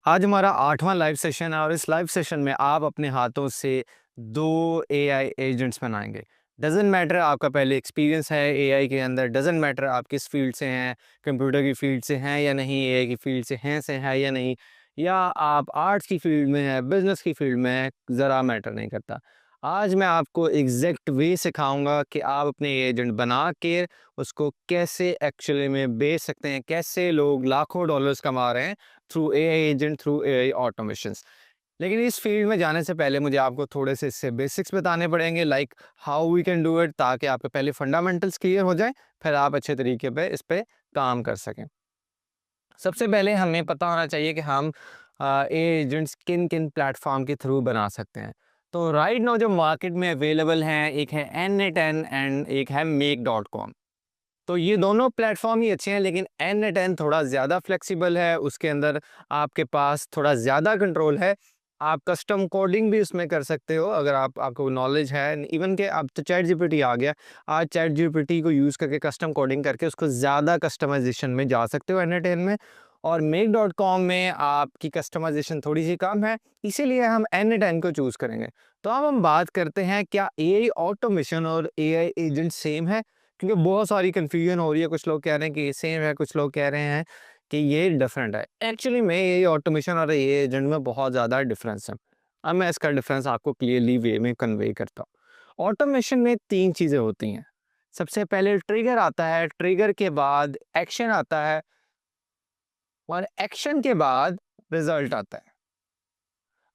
आज हमारा 8वां live session है और इस लाइव सेशन में आप अपने हाथों से 2 एआई एजेंट्स बनाएँगे। डज़न्ट मैटर आपका पहले एक्सपीरियंस है एआई के अंदर, डज़न्ट मैटर आप किस फ़ील्ड से हैं, कंप्यूटर की फ़ील्ड से हैं या नहीं, एआई की फ़ील्ड से हैं या नहीं, या आप आर्ट्स की फ़ील्ड में हैं, बिज़नेस की फ़ील्ड में हैं, ज़रा मैटर नहीं करता। आज मैं आपको एग्ज़ैक्ट वे सिखाऊँगा कि आप अपने एजेंट बना के उसको कैसे एक्चुअली में बेच सकते हैं, कैसे लोग लाखों डॉलर्स कमा रहे हैं through AI agent, through AI automations. लेकिन इस फील्ड में जाने से पहले मुझे आपको थोड़े से इससे बेसिक्स बताने पड़ेंगे, like how we can do it, ताकि आपके पहले फंडामेंटल्स क्लियर हो जाए, फिर आप अच्छे तरीके पे इस पे काम कर सकें। सबसे पहले हमें पता होना चाहिए कि हम एआई एजेंट्स किन किन प्लेटफॉर्म के थ्रू बना सकते हैं। तो राइट नाउ जो मार्केट में अवेलेबल हैं, एक है N10 एंड एक है make.com। तो ये दोनों प्लेटफ़ॉर्म ही अच्छे हैं, लेकिन N10 थोड़ा ज़्यादा फ्लेक्सिबल है, उसके अंदर आपके पास थोड़ा ज़्यादा कंट्रोल है। आप कस्टम कोडिंग भी उसमें कर सकते हो अगर आपको नॉलेज है। इवन कि अब तो चैट जीपीटी आ गया, आज चैट जीपीटी को यूज़ करके कस्टम कोडिंग करके उसको ज़्यादा कस्टमाइज़ेशन में जा सकते हो N10 में। और make.com में आपकी कस्टमाइज़ेशन थोड़ी-सी कम है, इसीलिए हम N10 को चूज़ करेंगे। तो अब हम बात करते हैं, क्या एआई ऑटोमेशन और एआई एजेंट सेम है? क्योंकि बहुत सारी कन्फ्यूजन हो रही है, कुछ लोग कह रहे हैं कि ये सेम है, कुछ लोग कह रहे हैं कि ये डिफरेंट है। एक्चुअली में ये ऑटोमेशन और ये एजेंट में बहुत ज़्यादा डिफरेंस है। अब मैं इसका डिफरेंस आपको क्लियरली वे में कन्वे करता हूँ। ऑटोमेशन में 3 चीज़ें होती हैं। सबसे पहले ट्रिगर आता है, ट्रिगर के बाद एक्शन आता है और एक्शन के बाद रिजल्ट आता है।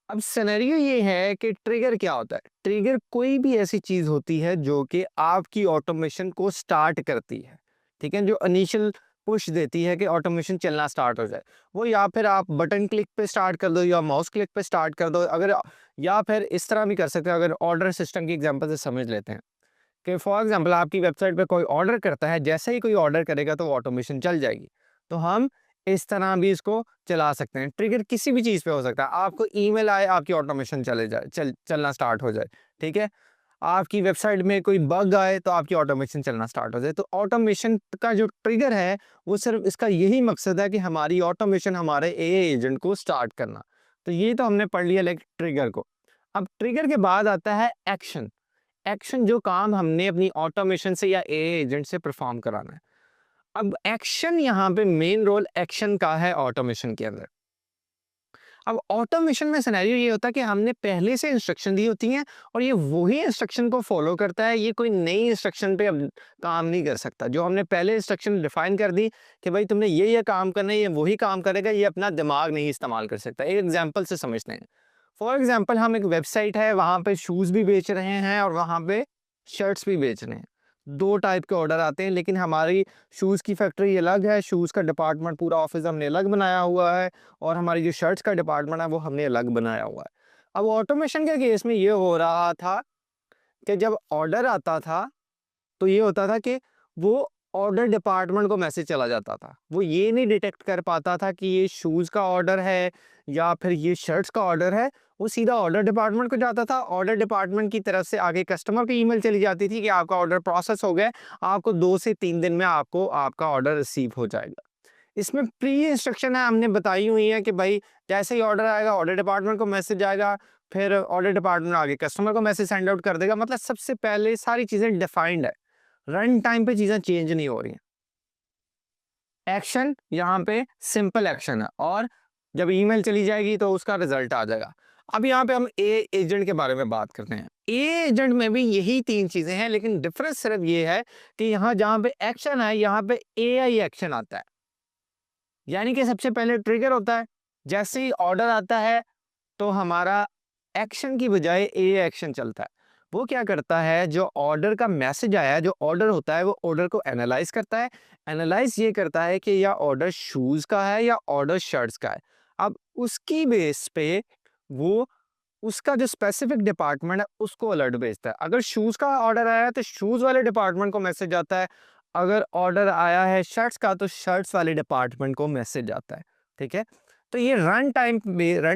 अब सिनेरियो ये है कि ट्रिगर क्या होता है? ट्रिगर कोई भी ऐसी चीज़ होती है जो कि आपकी ऑटोमेशन को स्टार्ट करती है, ठीक है? जो इनिशियल पुश देती है कि ऑटोमेशन चलना स्टार्ट हो जाए। वो या फिर आप बटन क्लिक पे स्टार्ट कर दो या माउस क्लिक पे स्टार्ट कर दो, अगर या फिर इस तरह भी कर सकते हो। अगर ऑर्डर सिस्टम की एग्जांपल से समझ लेते हैं कि फॉर एग्जांपल आपकी वेबसाइट पे कोई ऑर्डर करता है, जैसे ही कोई ऑर्डर करेगा तो ऑटोमेशन चल जाएगी। तो हम इस तरह भी इसको चला सकते हैं। ट्रिगर किसी भी चीज़ पे हो सकता है। आपको ईमेल आए, आपकी ऑटोमेशन चलना स्टार्ट हो जाए, ठीक है? आपकी वेबसाइट में कोई बग आए तो आपकी ऑटोमेशन चलना स्टार्ट हो जाए। तो ऑटोमेशन का जो ट्रिगर है, वो सिर्फ़ इसका यही मकसद है कि हमारी ऑटोमेशन, हमारे एआई एजेंट को स्टार्ट करना। तो ये तो हमने पढ़ लिया लाइक ट्रिगर को। अब ट्रिगर के बाद आता है एक्शन। एक्शन, जो काम हमने अपनी ऑटोमेशन से या एआई एजेंट से परफॉर्म कराना है। अब एक्शन, यहाँ पे मेन रोल एक्शन का है ऑटोमेशन के अंदर। अब ऑटोमेशन में सिनेरियो ये होता है कि हमने पहले से इंस्ट्रक्शन दी होती हैं और ये वही इंस्ट्रक्शन को फॉलो करता है। ये कोई नई इंस्ट्रक्शन पे अब काम नहीं कर सकता। जो हमने पहले इंस्ट्रक्शन डिफाइन कर दी कि भाई तुमने ये काम करना है, ये वही काम करेगा, ये अपना दिमाग नहीं इस्तेमाल कर सकता। एक एग्जांपल से समझते हैं। फॉर एग्जांपल, हम एक वेबसाइट है, वहाँ पे शूज़ भी बेच रहे हैं और वहाँ पे शर्ट्स भी बेच रहे हैं। 2 टाइप के ऑर्डर आते हैं, लेकिन हमारी शूज़ की फैक्ट्री अलग है, शूज़ का डिपार्टमेंट पूरा ऑफ़िस हमने अलग बनाया हुआ है और हमारी जो शर्ट्स का डिपार्टमेंट है वो हमने अलग बनाया हुआ है। अब ऑटोमेशन के केस में ये हो रहा था कि जब ऑर्डर आता था तो ये होता था कि वो ऑर्डर डिपार्टमेंट को मैसेज चला जाता था। वो ये नहीं डिटेक्ट कर पाता था कि ये शूज़ का ऑर्डर है या फिर ये शर्ट्स का ऑर्डर है। वो सीधा ऑर्डर डिपार्टमेंट को जाता था। ऑर्डर डिपार्टमेंट की तरफ से आगे कस्टमर को ईमेल चली जाती थी कि आपका ऑर्डर प्रोसेस हो गया है, आपको 2 से 3 दिन में आपको आपका ऑर्डर रिसीव हो जाएगा। इसमें प्री इंस्ट्रक्शन है, हमने बताई हुई है कि भाई जैसे ही ऑर्डर आएगा ऑर्डर डिपार्टमेंट को मैसेज आएगा, फिर ऑर्डर डिपार्टमेंट आगे कस्टमर को मैसेज सेंड आउट कर देगा। मतलब सबसे पहले सारी चीज़ें डिफाइंड है। रन टाइम पे चीज़ें चेंज नहीं हो रही हैं। एक्शन यहाँ पे सिंपल एक्शन है और जब ईमेल चली जाएगी तो उसका रिजल्ट आ जाएगा। अब यहाँ पे हम ए एजेंट के बारे में बात करते हैं। ए एजेंट में भी यही 3 चीज़ें हैं, लेकिन डिफरेंस सिर्फ ये है कि यहाँ जहाँ पे एक्शन है, यहाँ पे एआई एक्शन आता है। यानी कि सबसे पहले ट्रिगर होता है, जैसे ही ऑर्डर आता है तो हमारा एक्शन की बजाय ए एक्शन चलता है। वो क्या करता है, जो ऑर्डर का मैसेज आया है, जो ऑर्डर होता है, वो ऑर्डर को एनालाइज़ करता है। एनालाइज़ ये करता है कि या ऑर्डर शूज़ का है या ऑर्डर शर्ट्स का है। अब उसकी बेस पे वो उसका जो स्पेसिफिक डिपार्टमेंट है उसको अलर्ट भेजता है। अगर शूज़ का ऑर्डर आया है तो शूज़ वाले डिपार्टमेंट को मैसेज आता है। अगर ऑर्डर आया है शर्ट्स का तो शर्ट्स वाले डिपार्टमेंट को मैसेज आता है। ठीक है? तो ये रन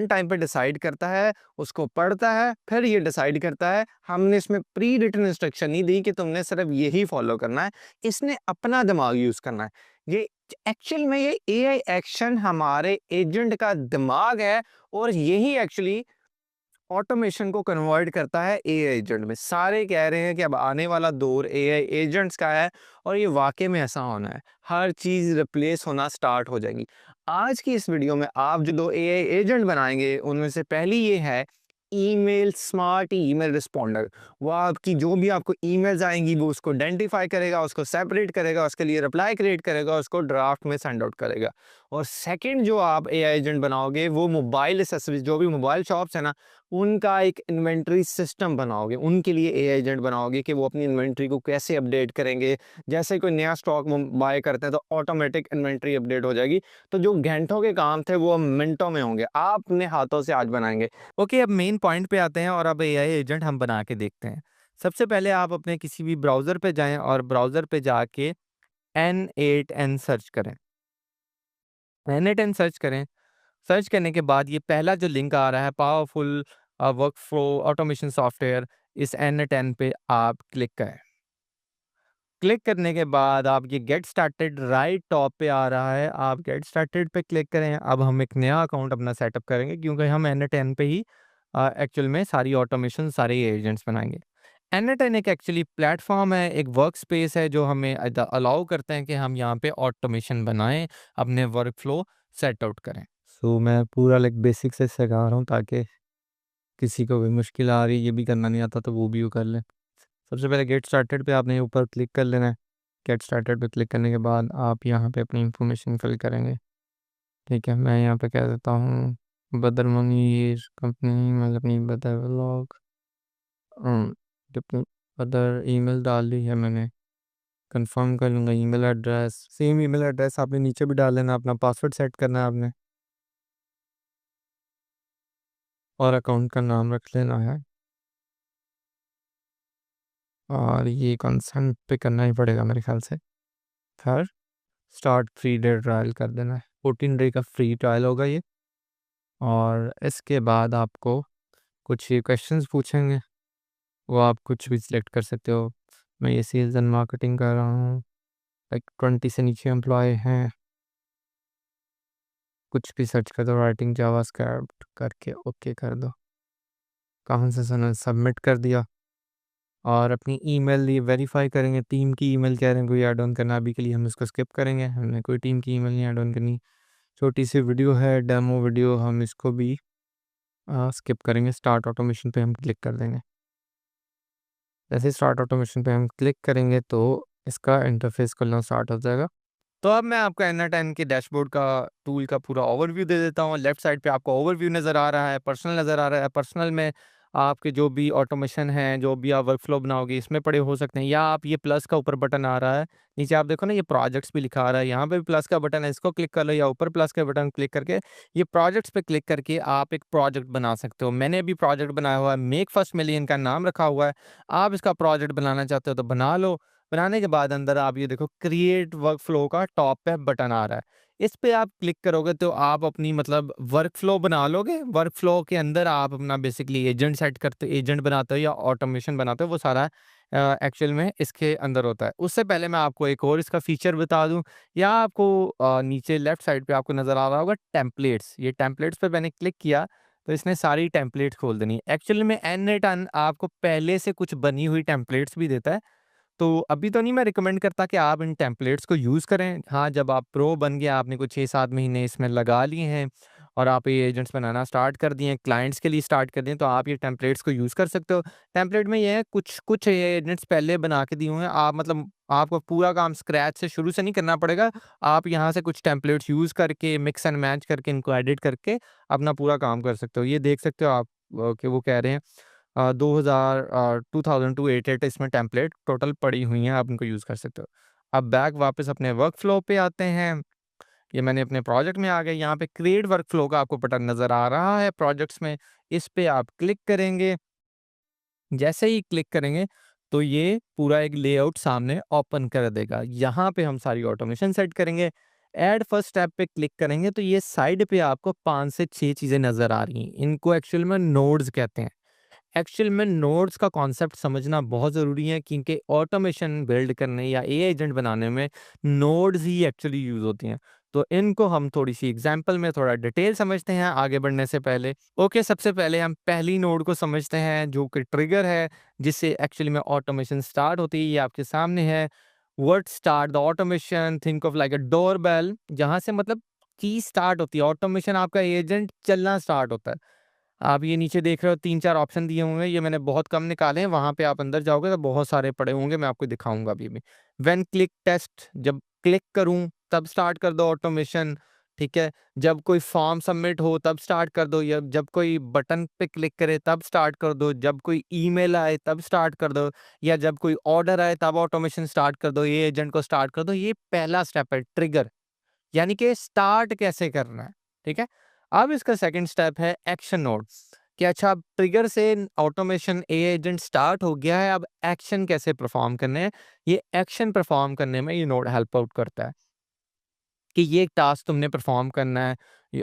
टाइम पे डिसाइड करता है, उसको पढ़ता है, फिर ये डिसाइड करता है। हमने इसमें प्री रिटन इंस्ट्रक्शन नहीं दी कि तुमने सिर्फ यही फॉलो करना है। इसने अपना दिमाग यूज़ करना है। ये एक्चुअल में ये एआई एक्शन हमारे एजेंट का दिमाग है और यही एक्चुअली ऑटोमेशन को कन्वर्ट करता है एआई एजेंट में। सारे कह रहे हैं कि अब आने वाला दौर एआई एजेंट्स का है और ये वाकई में ऐसा होना है। हर चीज़ रिप्लेस होना स्टार्ट हो जाएगी। आज की इस वीडियो में आप जो 2 एआई एजेंट बनाएँगे, उनमें से पहली ये है ईमेल स्मार्ट ईमेल रिस्पॉन्डर। वो आपकी जो भी आपको ईमेल्स आएँगी वो उसको आइडेंटिफ़ाई करेगा, उसको सेपरेट करेगा, उसके लिए रिप्लाई क्रिएट करेगा, उसको ड्राफ्ट में सेंड आउट करेगा। और सेकंड जो आप एआई एजेंट बनाओगे वो मोबाइल एक्सेसरीज़, जो भी मोबाइल शॉप्स है ना, उनका एक इन्वेंटरी सिस्टम बनाओगे, उनके लिए एआई एजेंट बनाओगे कि वो अपनी इन्वेंटरी को कैसे अपडेट करेंगे। जैसे कोई नया स्टॉक बाय करते हैं तो ऑटोमेटिक इन्वेंटरी अपडेट हो जाएगी। तो जो घंटों के काम थे वो अब मिनटों में होंगे, आप अपने हाथों से आज बनाएँगे। ओके, अब मेन पॉइंट पे आते हैं और अब एआई एजेंट हम बना के देखते हैं। सबसे पहले आप अपने किसी भी ब्राउज़र पे जाएँ और ब्राउज़र पे जाके N8N सर्च करें। N8N सर्च करें। सर्च करने के बाद ये पहला जो लिंक आ रहा है पावरफुल वर्कफ्लो ऑटोमेशन सॉफ्टवेयर, इस N10 पे आप क्लिक करें। क्लिक करने के बाद आप ये गेट स्टार्टेड राइट टॉप पे आ रहा है, आप गेट स्टार्टेड पे क्लिक करें। अब हम एक नया अकाउंट अपना सेटअप करेंगे क्योंकि हम N10 पे ही एक्चुअल में सारी ऑटोमेशन सारे एजेंट्स बनाएंगे। N10 एक एक्चुअली प्लेटफॉर्म है, एक वर्क स्पेस है जो हमें अलाउ करते हैं कि हम यहाँ पे ऑटोमेशन बनाएं, अपने वर्क फ्लो सेट आउट करें। सो मैं पूरा लाइक बेसिक से सिखा रहा हूँ ताकि किसी को भी मुश्किल आ रही है, ये भी करना नहीं आता तो वो भी वो कर ले। सबसे पहले गेट स्टार्टेड पे आपने ऊपर क्लिक कर लेना है। गेट स्टार्टेड पे क्लिक करने के बाद आप यहाँ पे अपनी इंफॉर्मेशन फिल करेंगे। ठीक है, मैं यहाँ पे कह देता हूँ बदर मनीर कंपनी, मतलब अपनी बदर व्लॉग, अपनी बदर ईमेल डाल दी है मैंने। कंफर्म कर लूँगा email address, same email address आपने नीचे भी डाल लेना, अपना पासवर्ड सेट करना है आपने और अकाउंट का नाम रख लेना है। और ये कंसेंट पे करना ही पड़ेगा मेरे ख्याल से। फिर स्टार्ट फ्री डे ट्रायल कर देना है। 14 डे का फ्री ट्रायल होगा ये। और इसके बाद आपको कुछ ये क्वेश्चंस पूछेंगे, वो आप कुछ भी सिलेक्ट कर सकते हो। मैं ये सेल्स एंड मार्केटिंग कर रहा हूँ, लाइक 20 से नीचे एम्प्लॉय हैं, कुछ भी सर्च कर दो, राइटिंग जावास्क्रिप्ट करके ओके कर दो। कहाँ से सबमिट कर दिया। और अपनी ईमेल ये वेरीफाई करेंगे, टीम की ईमेल कह रहे हैं कोई ऐड ऑन करना, अभी के लिए हम इसको स्किप करेंगे, हमने कोई टीम की ईमेल नहीं ऐड ऑन करनी। छोटी सी वीडियो है, डेमो वीडियो, हम इसको भी स्किप करेंगे। स्टार्ट ऑटोमेशन पे हम क्लिक कर देंगे। जैसे स्टार्ट ऑटोमेशन पे हम क्लिक करेंगे तो इसका इंटरफेस खुलना स्टार्ट हो जाएगा। तो अब मैं आपको N10 के डैशबोर्ड का टूल का पूरा ओवरव्यू दे देता हूँ। लेफ्ट साइड पे आपको ओवरव्यू नज़र आ रहा है, पर्सनल नज़र आ रहा है। पर्सनल में आपके जो भी ऑटोमेशन है, जो भी आप वर्कफ्लो बनाओगे इसमें पड़े हो सकते हैं, या आप ये प्लस का ऊपर बटन आ रहा है, नीचे आप देखो ना ये प्रोजेक्ट्स भी लिखा आ रहा है, यहाँ पे भी प्लस का बटन है, इसको क्लिक कर लो, या ऊपर प्लस का बटन क्लिक करके ये प्रोजेक्ट्स पे क्लिक करके आप एक प्रोजेक्ट बना सकते हो। मैंने अभी प्रोजेक्ट बनाया हुआ है, मेक फर्स्ट मिलियन का नाम रखा हुआ है। आप इसका प्रोजेक्ट बनाना चाहते हो तो बना लो। बनाने के बाद अंदर आप ये देखो क्रिएट वर्कफ्लो का टॉप पे बटन आ रहा है, इस पे आप क्लिक करोगे तो आप अपनी मतलब वर्कफ्लो बना लोगे। वर्कफ्लो के अंदर आप अपना बेसिकली एजेंट सेट करते, एजेंट बनाते हो या ऑटोमेशन बनाते हो, वो सारा एक्चुअल में इसके अंदर होता है। उससे पहले मैं आपको एक और इसका फीचर बता दूं, या आपको नीचे लेफ्ट साइड पे आपको नज़र आ रहा होगा टेम्पलेट्स। ये टेम्पलेट्स पे मैंने क्लिक किया तो इसने सारी टेम्पलेट्स खोल देनी। एक्चुअली में N8N आपको पहले से कुछ बनी हुई टेम्पलेट्स भी देता है, तो अभी तो नहीं मैं रिकमेंड करता कि आप इन टेम्पलेट्स को यूज़ करें। हाँ, जब आप प्रो बन गए, आपने कुछ 6-7 महीने इसमें लगा लिए हैं और आप ये एजेंट्स बनाना स्टार्ट कर दिए हैं, क्लाइंट्स के लिए स्टार्ट कर दिए, तो आप ये टेम्पलेट्स को यूज़ कर सकते हो। टेम्पलेट में ये है, कुछ कुछ ये एजेंट्स पहले बना के दिए हुए हैं। आप मतलब आपको पूरा काम स्क्रैच से शुरू से नहीं करना पड़ेगा। आप यहाँ से कुछ टेम्पलेट्स यूज़ करके, मिक्स एंड मैच करके, इनको एडिट करके अपना पूरा काम कर सकते हो। ये देख सकते हो आप कि वो कह रहे हैं 2000 2288 इसमें टेम्पलेट टोटल पड़ी हुई हैं, आप इनको यूज़ कर सकते हो। अब बैक वापस अपने वर्क फ्लो पे आते हैं। ये मैंने अपने प्रोजेक्ट में आ गए, यहाँ पे क्रिएट वर्क फ्लो का आपको बटन नज़र आ रहा है प्रोजेक्ट्स में, इस पे आप क्लिक करेंगे। जैसे ही क्लिक करेंगे तो ये पूरा एक लेआउट सामने ओपन कर देगा। यहाँ पे हम सारी ऑटोमेशन सेट करेंगे। ऐड फर्स्ट स्टेप पे क्लिक करेंगे तो ये साइड पे आपको 5 से 6 चीज़ें नज़र आ रही हैं। इनको एक्चुअल में नोड्स कहते हैं। एक्चुअल में नोड्स का कॉन्सेप्ट समझना बहुत ज़रूरी है, क्योंकि ऑटोमेशन बिल्ड करने या एआई एजेंट बनाने में नोड्स ही एक्चुअली यूज़ होती हैं। तो इनको हम थोड़ी-सी एग्ज़ाम्पल में थोड़ा डिटेल समझते हैं आगे बढ़ने से पहले। ओके, सबसे पहले हम पहली नोड को समझते हैं, जो कि ट्रिगर है, जिससे एक्चुअली में ऑटोमेशन स्टार्ट होती है। ये आपके सामने है। What start the automation, think of like a doorbell, जहाँ से मतलब की स्टार्ट होती है, ऑटोमेशन आपका एजेंट चलना स्टार्ट होता है। आप ये नीचे देख रहे हो 3-4 ऑप्शन दिए होंगे, ये मैंने बहुत कम निकाले हैं, वहाँ पे आप अंदर जाओगे तो बहुत सारे पड़े होंगे, मैं आपको दिखाऊँगा अभी भी। व्हेन क्लिक टेस्ट, जब क्लिक करूँ तब स्टार्ट कर दो ऑटोमेशन, ठीक है? जब कोई फॉर्म सबमिट हो तब स्टार्ट कर दो, या जब कोई बटन पे क्लिक करे तब स्टार्ट कर दो, जब कोई ईमेल आए तब स्टार्ट कर दो, या जब कोई ऑर्डर आए तब ऑटोमेशन स्टार्ट कर दो, ये एजेंट को स्टार्ट कर दो। ये पहला स्टेप है, ट्रिगर। यानी कि स्टार्ट कैसे करना है, ठीक है? अब इसका सेकंड स्टेप है एक्शन नोड, कि अच्छा अब ट्रिगर से ऑटोमेशन ए एजेंट स्टार्ट हो गया है, अब एक्शन कैसे परफॉर्म करने हैं। ये एक्शन परफॉर्म करने में ये नोड हेल्प आउट करता है, कि ये एक टास्क तुमने परफॉर्म करना है,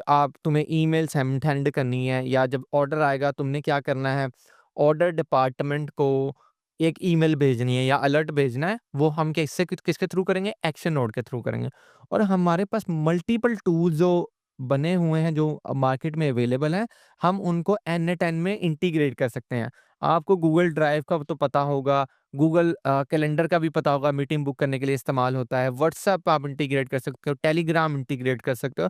आप तुम्हें ईमेल सेंड करनी है, या जब ऑर्डर आएगा तुमने क्या करना है, ऑर्डर डिपार्टमेंट को एक ईमेल भेजनी है या अलर्ट भेजना है, वो हम किससे किसके थ्रू करेंगे, एक्शन नोड के थ्रू करेंगे। और हमारे पास मल्टीपल टूल्स जो बने हुए हैं, जो मार्केट में अवेलेबल हैं, हम उनको एन ए टेन में इंटीग्रेट कर सकते हैं। आपको गूगल ड्राइव का तो पता होगा, गूगल कैलेंडर का भी पता होगा, मीटिंग बुक करने के लिए इस्तेमाल होता है। व्हाट्सएप आप इंटीग्रेट कर सकते हो, टेलीग्राम इंटीग्रेट कर सकते हो,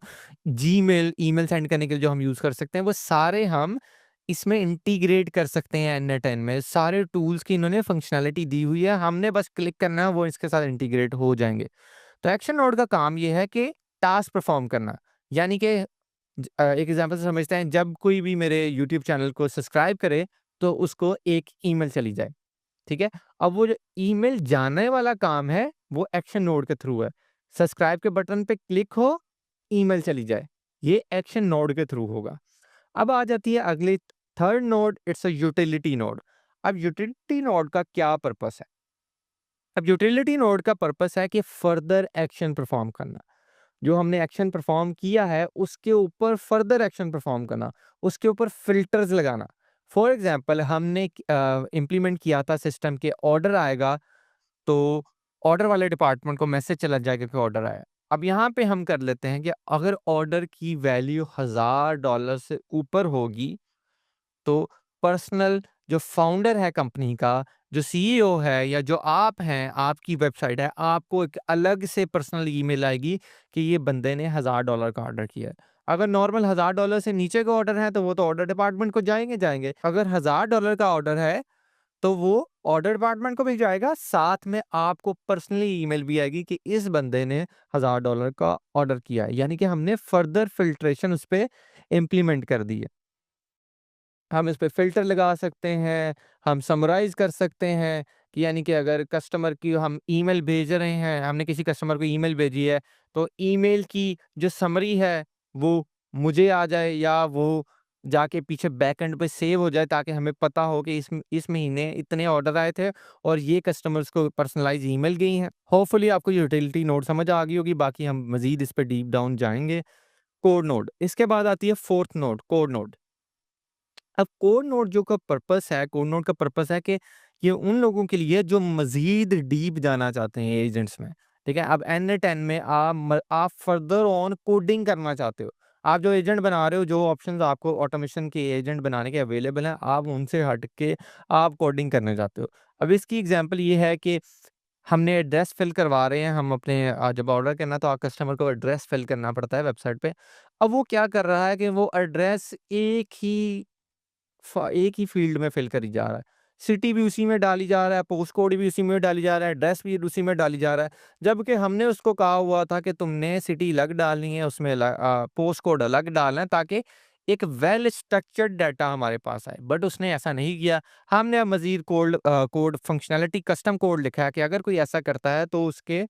जीमेल, ईमेल सेंड करने के लिए जो हम यूज़ कर सकते हैं, वो सारे हम इसमें इंटीग्रेट कर सकते हैं एन ए टेन में। सारे टूल्स की इन्होंने फंक्शनैलिटी दी हुई है, हमने बस क्लिक करना है, वो इसके साथ इंटीग्रेट हो जाएँगे। तो एक्शन नोड का काम ये है कि टास्क परफॉर्म करना। यानी कि एक एग्जांपल से समझते हैं, जब कोई भी मेरे यूट्यूब चैनल को सब्सक्राइब करे, तो उसको एक ईमेल चली जाए, ठीक है? अब वो जो ईमेल जाने वाला काम है, वो एक्शन नोड के थ्रू है। सब्सक्राइब के बटन पे क्लिक हो, ईमेल चली जाए, ये एक्शन नोड के थ्रू होगा। अब आ जाती है अगली third node, it's a utility node. अब यूटिलिटी नोड का क्या पर्पस है? अब यूटिलिटी नोड का पर्पस है कि फर्दर एक्शन परफॉर्म करना। जो हमने एक्शन परफॉर्म किया है, उसके ऊपर फर्दर एक्शन परफॉर्म करना, उसके ऊपर फिल्टर्स लगाना। फॉर एग्जांपल हमने इम्प्लीमेंट किया था सिस्टम के, ऑर्डर आएगा तो ऑर्डर वाले डिपार्टमेंट को मैसेज चला जाएगा कि ऑर्डर आया। अब यहाँ पे हम कर लेते हैं कि अगर ऑर्डर की वैल्यू $1000 से ऊपर होगी, तो पर्सनल जो फाउंडर है कंपनी का, जो सीईओ है या जो आप हैं, आपकी वेबसाइट है, आपको एक अलग से पर्सनल ईमेल आएगी कि ये बंदे ने $1000 का ऑर्डर किया है। अगर नॉर्मल $1000 से नीचे का ऑर्डर है, तो वो तो ऑर्डर डिपार्टमेंट को जाएँगे। अगर $1000 का ऑर्डर है, तो वो ऑर्डर डिपार्टमेंट को भी जाएगा, साथ में आपको पर्सनली ईमेल भी आएगी कि इस बंदे ने $1000 का ऑर्डर किया है। यानी कि हमने फर्दर फ़िल्ट्रेशन उसपे इम्प्लीमेंट कर दी है। हम इस पे फ़िल्टर लगा सकते हैं, हम समराइज़ कर सकते हैं, कि यानी कि अगर कस्टमर की हम ईमेल भेज रहे हैं, हमने किसी कस्टमर को ईमेल भेजी है, तो ईमेल की जो समरी है, वो मुझे आ जाए, या वो जाके पीछे बैकएंड पे सेव हो जाए, ताकि हमें पता हो कि इस महीने इतने ऑर्डर आए थे और ये कस्टमर्स को पर्सनलाइज़ ईमेल गई हैं। होपफुली आपको यूटिलिटी नोड समझ आ गई होगी, बाकी हम मज़ीद इस पे डीप डाउन जाएँगे। कोड नोड, इसके बाद आती है फोर्थ नोड, कोड नोड। अब कोड नोड जो का पर्पस है, कोड नोड का पर्पस है कि ये उन लोगों के लिए जो मज़ीद डीप जाना चाहते हैं एजेंट्स में, ठीक है? अब N10 में आप फर्दर ऑन कोडिंग करना चाहते हो। आप जो एजेंट बना रहे हो, जो ऑप्शंस आपको ऑटोमेशन के एजेंट बनाने के अवेलेबल हैं, आप उनसे हट के आप कोडिंग करना चाहते हो। अब इसकी एग्ज़ाम्पल ये है कि हमने एड्रेस फिल करवा रहे हैं, हम अपने जब ऑर्डर करना है तो कस्टमर को एड्रेस फिल करना पड़ता है वेबसाइट पे। अब वो क्या कर रहा है कि वो एड्रेस एक ही फ़ील्ड में फ़िल करी जा रहा है। सिटी भी उसी में डाली जा रहा है, पोस्ट कोड भी उसी में डाली जा रहा है, एड्रेस भी उसी में डाली जा रहा है। जबकि हमने उसको कहा हुआ था कि तुमने सिटी अलग डालनी है, उसमें पोस्ट कोड अलग डालना है, ताकि एक वेल स्ट्रक्चर्ड डाटा हमारे पास आए। बट उसने ऐसा नहीं किया। हमने अब मज़ीद कोड फंक्शनैलिटी कस्टम कोड लिखा है कि अगर कोई ऐसा करता है तो उसके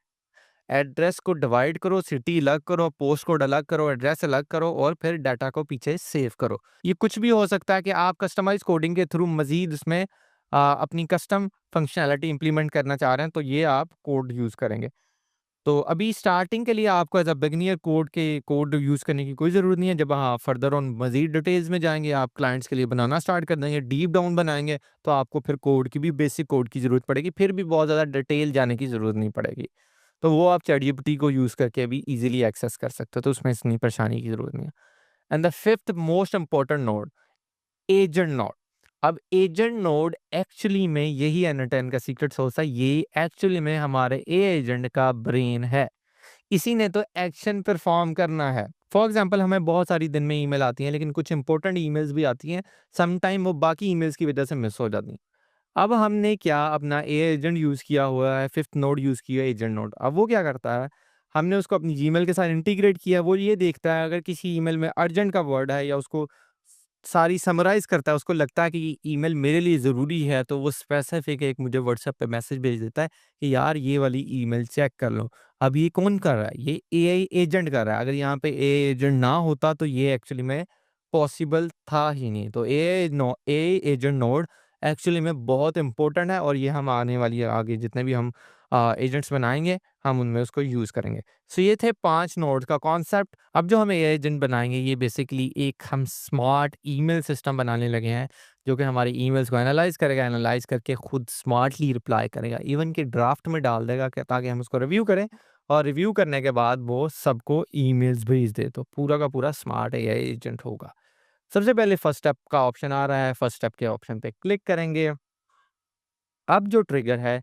एड्रेस को डिवाइड करो, सिटी अलग करो, पोस्ट कोड अलग करो, एड्रेस अलग करो और फिर डाटा को पीछे सेव करो। ये कुछ भी हो सकता है कि आप कस्टमाइज़ कोडिंग के थ्रू मज़ीद उसमें अपनी कस्टम फंक्शनैलिटी इम्प्लीमेंट करना चाह रहे हैं, तो ये आप कोड यूज़ करेंगे। तो अभी स्टार्टिंग के लिए आपको as a beginner code use करने की कोई ज़रूरत नहीं है। जब आप फर्दर ऑन मज़ीद डिटेल्स में जाएँगे, आप क्लाइंट्स के लिए बनाना स्टार्ट कर देंगे, डीप डाउन बनाएँगे, तो आपको फिर कोड की भी बेसिक कोड की ज़रूरत पड़ेगी, फिर भी बहुत ज़्यादा डिटेल जाने की ज़रूरत नहीं पड़ेगी। तो वो आप चैटजीपीटी को यूज़ करके भी ईज़िली एक्सेस कर सकते हो, तो उसमें इतनी परेशानी की ज़रूरत नहीं है। And the fifth most important node, agent node. अब एजेंट नोड एक्चुअली में यही N10 का सीक्रेट सॉस है, ये एक्चुअली में हमारे एआई एजेंट का ब्रेन है। इसी ने तो एक्शन परफॉर्म करना है। फॉर एग्जांपल हमें बहुत सारी दिन में ईमेल आती हैं, लेकिन कुछ इंपॉर्टेंट ईमेल्स भी आती हैं, सम टाइम वो बाकी ईमेल्स की वजह से मिस हो जाती हैं। अब हमने क्या अपना एआई एजेंट यूज़ किया हुआ है, फिफ्थ नोड यूज़ किया है, एजेंट नोड। अब वो क्या करता है, हमने उसको अपनी जीमेल के साथ इंटीग्रेट किया है, वो ये देखता है अगर किसी ईमेल में अर्जेंट का वर्ड है या उसको सारी समराइज़ करता है, उसको लगता है कि ये ईमेल मेरे लिए ज़रूरी है, तो वो स्पेसिफिक एक मुझे व्हाट्सएप पे मैसेज भेज देता है कि यार ये वाली ईमेल चेक कर लो। अब ये कौन कर रहा है? ये एआई एजेंट कर रहा है। अगर यहाँ पे एआई एजेंट ना होता तो ये एक्चुअली में पॉसिबल था ही नहीं। तो एआई एजेंट नोड एक्चुअली में बहुत इम्पोर्टेंट है और ये हम आने वाली आगे जितने भी हम एजेंट्स बनाएँगे, हम उनमें उसको यूज़ करेंगे। सो ये थे 5 नोड का कॉन्सेप्ट। अब जो हम एआई एजेंट बनाएँगे, ये बेसिकली एक हम स्मार्ट ईमेल सिस्टम बनाने लगे हैं, जो कि हमारी ईमेल्स को एनालाइज़ करेगा, एनालाइज़ करके खुद स्मार्टली रिप्लाई करेगा। इवन कि ड्राफ्ट में डाल देगा कि ताकि हम उसको रिव्यू करें और रिव्यू करने के बाद वो सबको ईमेल्स भेज दे। तो पूरा का पूरा स्मार्ट एआई एजेंट होगा। सबसे पहले फर्स्ट स्टेप का ऑप्शन आ रहा है, फर्स्ट स्टेप के ऑप्शन पे क्लिक करेंगे। अब जो ट्रिगर है,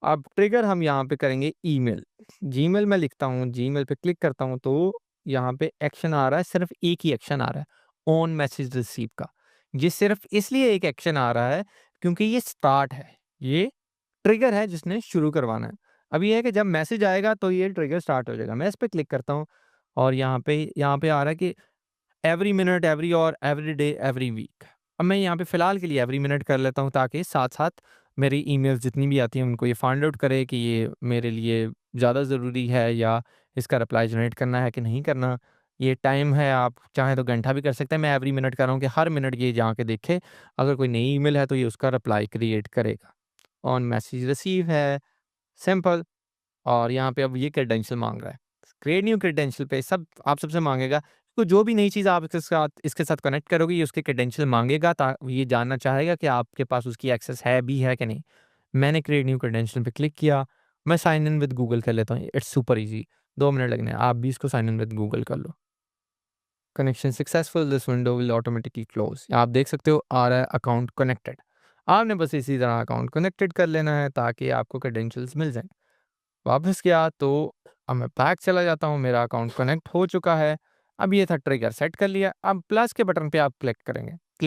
अब ट्रिगर हम यहाँ पे करेंगे ईमेल। जीमेल मैं लिखता हूँ, जीमेल पे क्लिक करता हूँ तो यहाँ पे एक्शन आ रहा है, सिर्फ़ एक ही एक्शन आ रहा है, ऑन मैसेज रिसीव का। ये सिर्फ़ इसलिए एक एक्शन आ रहा है क्योंकि ये स्टार्ट है, ये ट्रिगर है जिसने शुरू करवाना है। अब ये है कि जब मैसेज आएगा तो ये ट्रिगर स्टार्ट हो जाएगा। मैं इस पे क्लिक करता हूँ और यहाँ पे आ रहा है कि every minute, every hour, every day, every week. अब मैं यहाँ पे फ़िलहाल के लिए एवरी मिनट कर लेता हूँ ताकि साथ-साथ मेरी ईमेल्स जितनी भी आती हैं उनको ये फाइंड आउट करे कि ये मेरे लिए ज़्यादा ज़रूरी है या इसका रिप्लाई जनरेट करना है कि नहीं करना। ये टाइम है, आप चाहें तो घंटा भी कर सकते हैं। मैं एवरी मिनट कर रहा हूँ कि हर मिनट ये जाके देखे, अगर कोई नई ईमेल है तो ये उसका रिप्लाई क्रिएट करेगा। ऑन मैसेज रिसीव है, सिंपल। और यहाँ पे अब ये क्रेडेंशियल माँग रहा है। क्रिएट न्यू क्रेडेंशियल पे सब आप सबसे माँगेगा। तो जो भी नई चीज़ आप इसके साथ कनेक्ट करोगे, ये उसके क्रेडेंशियल माँगेगा ये जानना चाहेगा कि आपके पास उसकी एक्सेस है भी है कि नहीं। मैंने क्रिएट न्यू क्रेडेंशियल पे क्लिक किया। मैं साइन इन विद गूगल कर लेता हूँ। इट्स सुपर ईज़ी, 2 मिनट लगने हैं। आप भी इसको साइन इन विद गूगल कर लो। Connection successful, this window will automatically close. आप देख सकते हो आ रहा है अकाउंट कनेक्टेड। आपने बस इसी तरह अकाउंट कनेक्टेड कर लेना है ताकि आपको क्रेडेंशियल्स मिल जाएँ। वापस गया तो अब मैं बैक चला जाता हूँ, मेरा अकाउंट कनेक्ट हो चुका है। अब ये था ट्रिगर सेट कर लिया। अब प्लस के बटन पे आप क्लिक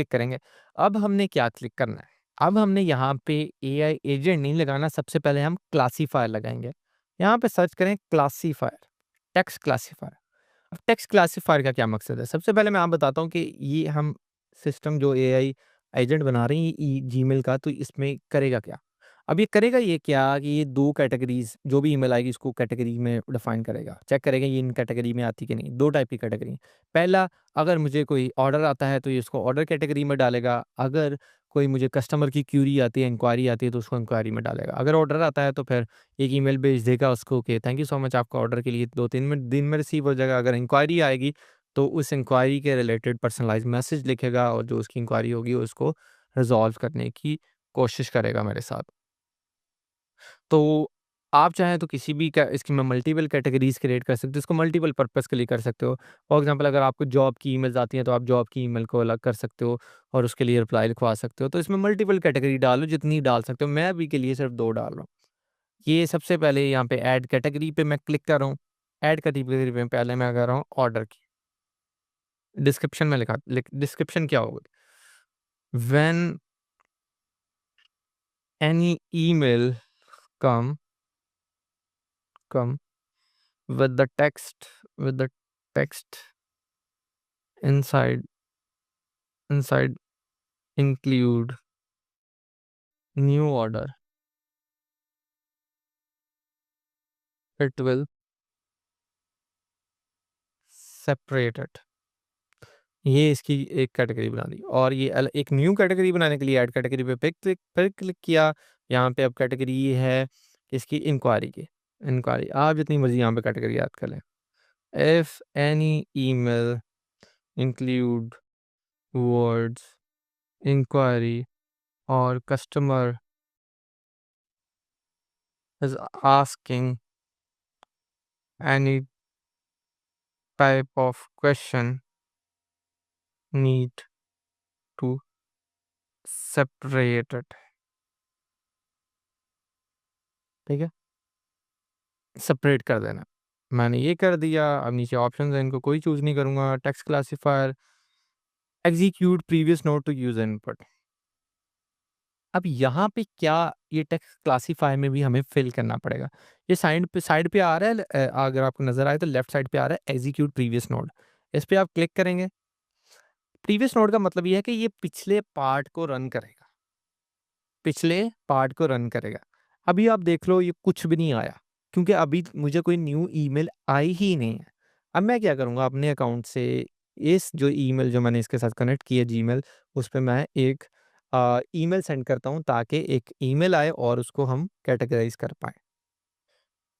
करेंगे। अब हमने क्या क्लिक करना है? अब हमने यहाँ पे एआई एजेंट नहीं लगाना, सबसे पहले हम क्लासिफायर लगाएँगे। यहाँ पे सर्च करें क्लासिफायर, टेक्स्ट क्लासिफायर। अब टेक्स्ट क्लासिफायर का क्या मकसद है? सबसे पहले मैं आपको बताता हूँ कि ये हम सिस्टम जो एआई एजेंट बना रहे हैं ये जीमेल का, तो इसमें करेगा क्या? अब ये करेगा ये क्या कि ये 2 कैटेगरीज़ जो भी ईमेल आएगी इसको कैटेगरी में डिफाइन करेगा। चेक करेगा ये इन कैटेगरी में आती है कि नहीं। 2 टाइप की कैटेगरी। पहला, अगर मुझे कोई ऑर्डर आता है तो ये इसको ऑर्डर कैटेगरी में डालेगा। अगर कोई मुझे कस्टमर की क्यूरी आती है, इंक्वायरी आती है तो उसको इंक्वायरी में डालेगा। अगर ऑर्डर आता है तो फिर एक ईमेल भेज देगा उसको कि थैंक यू सो मच आपका ऑर्डर के लिए 2-3 दिन में रिसीव हो जाएगा। अगर इंक्वायरी आएगी तो उस इंक्वायरी के रिलेटेड पर्सनलाइज़्ड मैसेज लिखेगा और जो उसकी इंक्वायरी होगी उसको रिज़ॉल्व करने की कोशिश करेगा मेरे साथ। तो आप चाहें तो किसी भी कै इसकी में मल्टीपल कैटेगरीज़ क्रिएट कर सकते हो, इसको मल्टीपल पर्पज़ के लिए कर सकते हो। फॉर एग्ज़ाम्पल अगर आपको जॉब की ईमेल्स आती हैं, तो आप जॉब की ईमेल को अलग कर सकते हो और उसके लिए रिप्लाई लिखवा सकते हो। तो इसमें मल्टीपल कैटेगरी डालो, जितनी डाल सकते हो। मैं अभी के लिए सिर्फ़ 2 डाल रहा हूँ। ये सबसे पहले यहाँ पे ऐड कैटेगरी पे मैं क्लिक कर रहा हूँ। ऐड कैटेगरी में पहले मैं कर रहा हूँ ऑर्डर की। डिस्क्रिप्शन क्या होगा? When any email come come with the text inside inside include new order, it will separate it। ये इसकी एक कैटेगरी बना दी और ये एक न्यू कैटेगरी बनाने के लिए ऐड कैटेगरी पे फिर क्लिक किया। यहाँ पे अब कैटेगरी ये है इसकी इंक्वायरी की। इंक्वायरी, आप जितनी मर्ज़ी यहाँ पे कैटेगरी याद कर लें। If any email include words inquiry और customer is asking any type of question need to separate it, ठीक है? सेपरेट कर देना। मैंने ये कर दिया, अब नीचे ऑप्शंस हैं, इनको कोई चूज़ नहीं करूँगा। Text classifier, execute previous node to user input. अब यहाँ पे क्या ये टेक्स्ट क्लासिफायर में भी हमें फ़िल करना पड़ेगा। ये साइड पे आ रहा है अगर आपको नज़र आए तो लेफ्ट साइड पे आ रहा है एग्ज़ीक्यूट प्रीवियस नोड। इस पे आप क्लिक करेंगे। प्रीवियस नोड का मतलब ये है कि ये पिछले पार्ट को रन करेगा, पिछले पार्ट को रन करेगा। अभी आप देख लो ये कुछ भी नहीं आया, क्योंकि अभी मुझे कोई न्यू ईमेल आई ही नहीं है। अब मैं क्या करूँगा अपने अकाउंट से इस जो ईमेल जो मैंने इसके साथ कनेक्ट की है जीमेल, उस पे मैं एक ईमेल सेंड करता हूँ ताकि एक ईमेल आए और उसको हम कैटेगराइज़ कर पाएँ।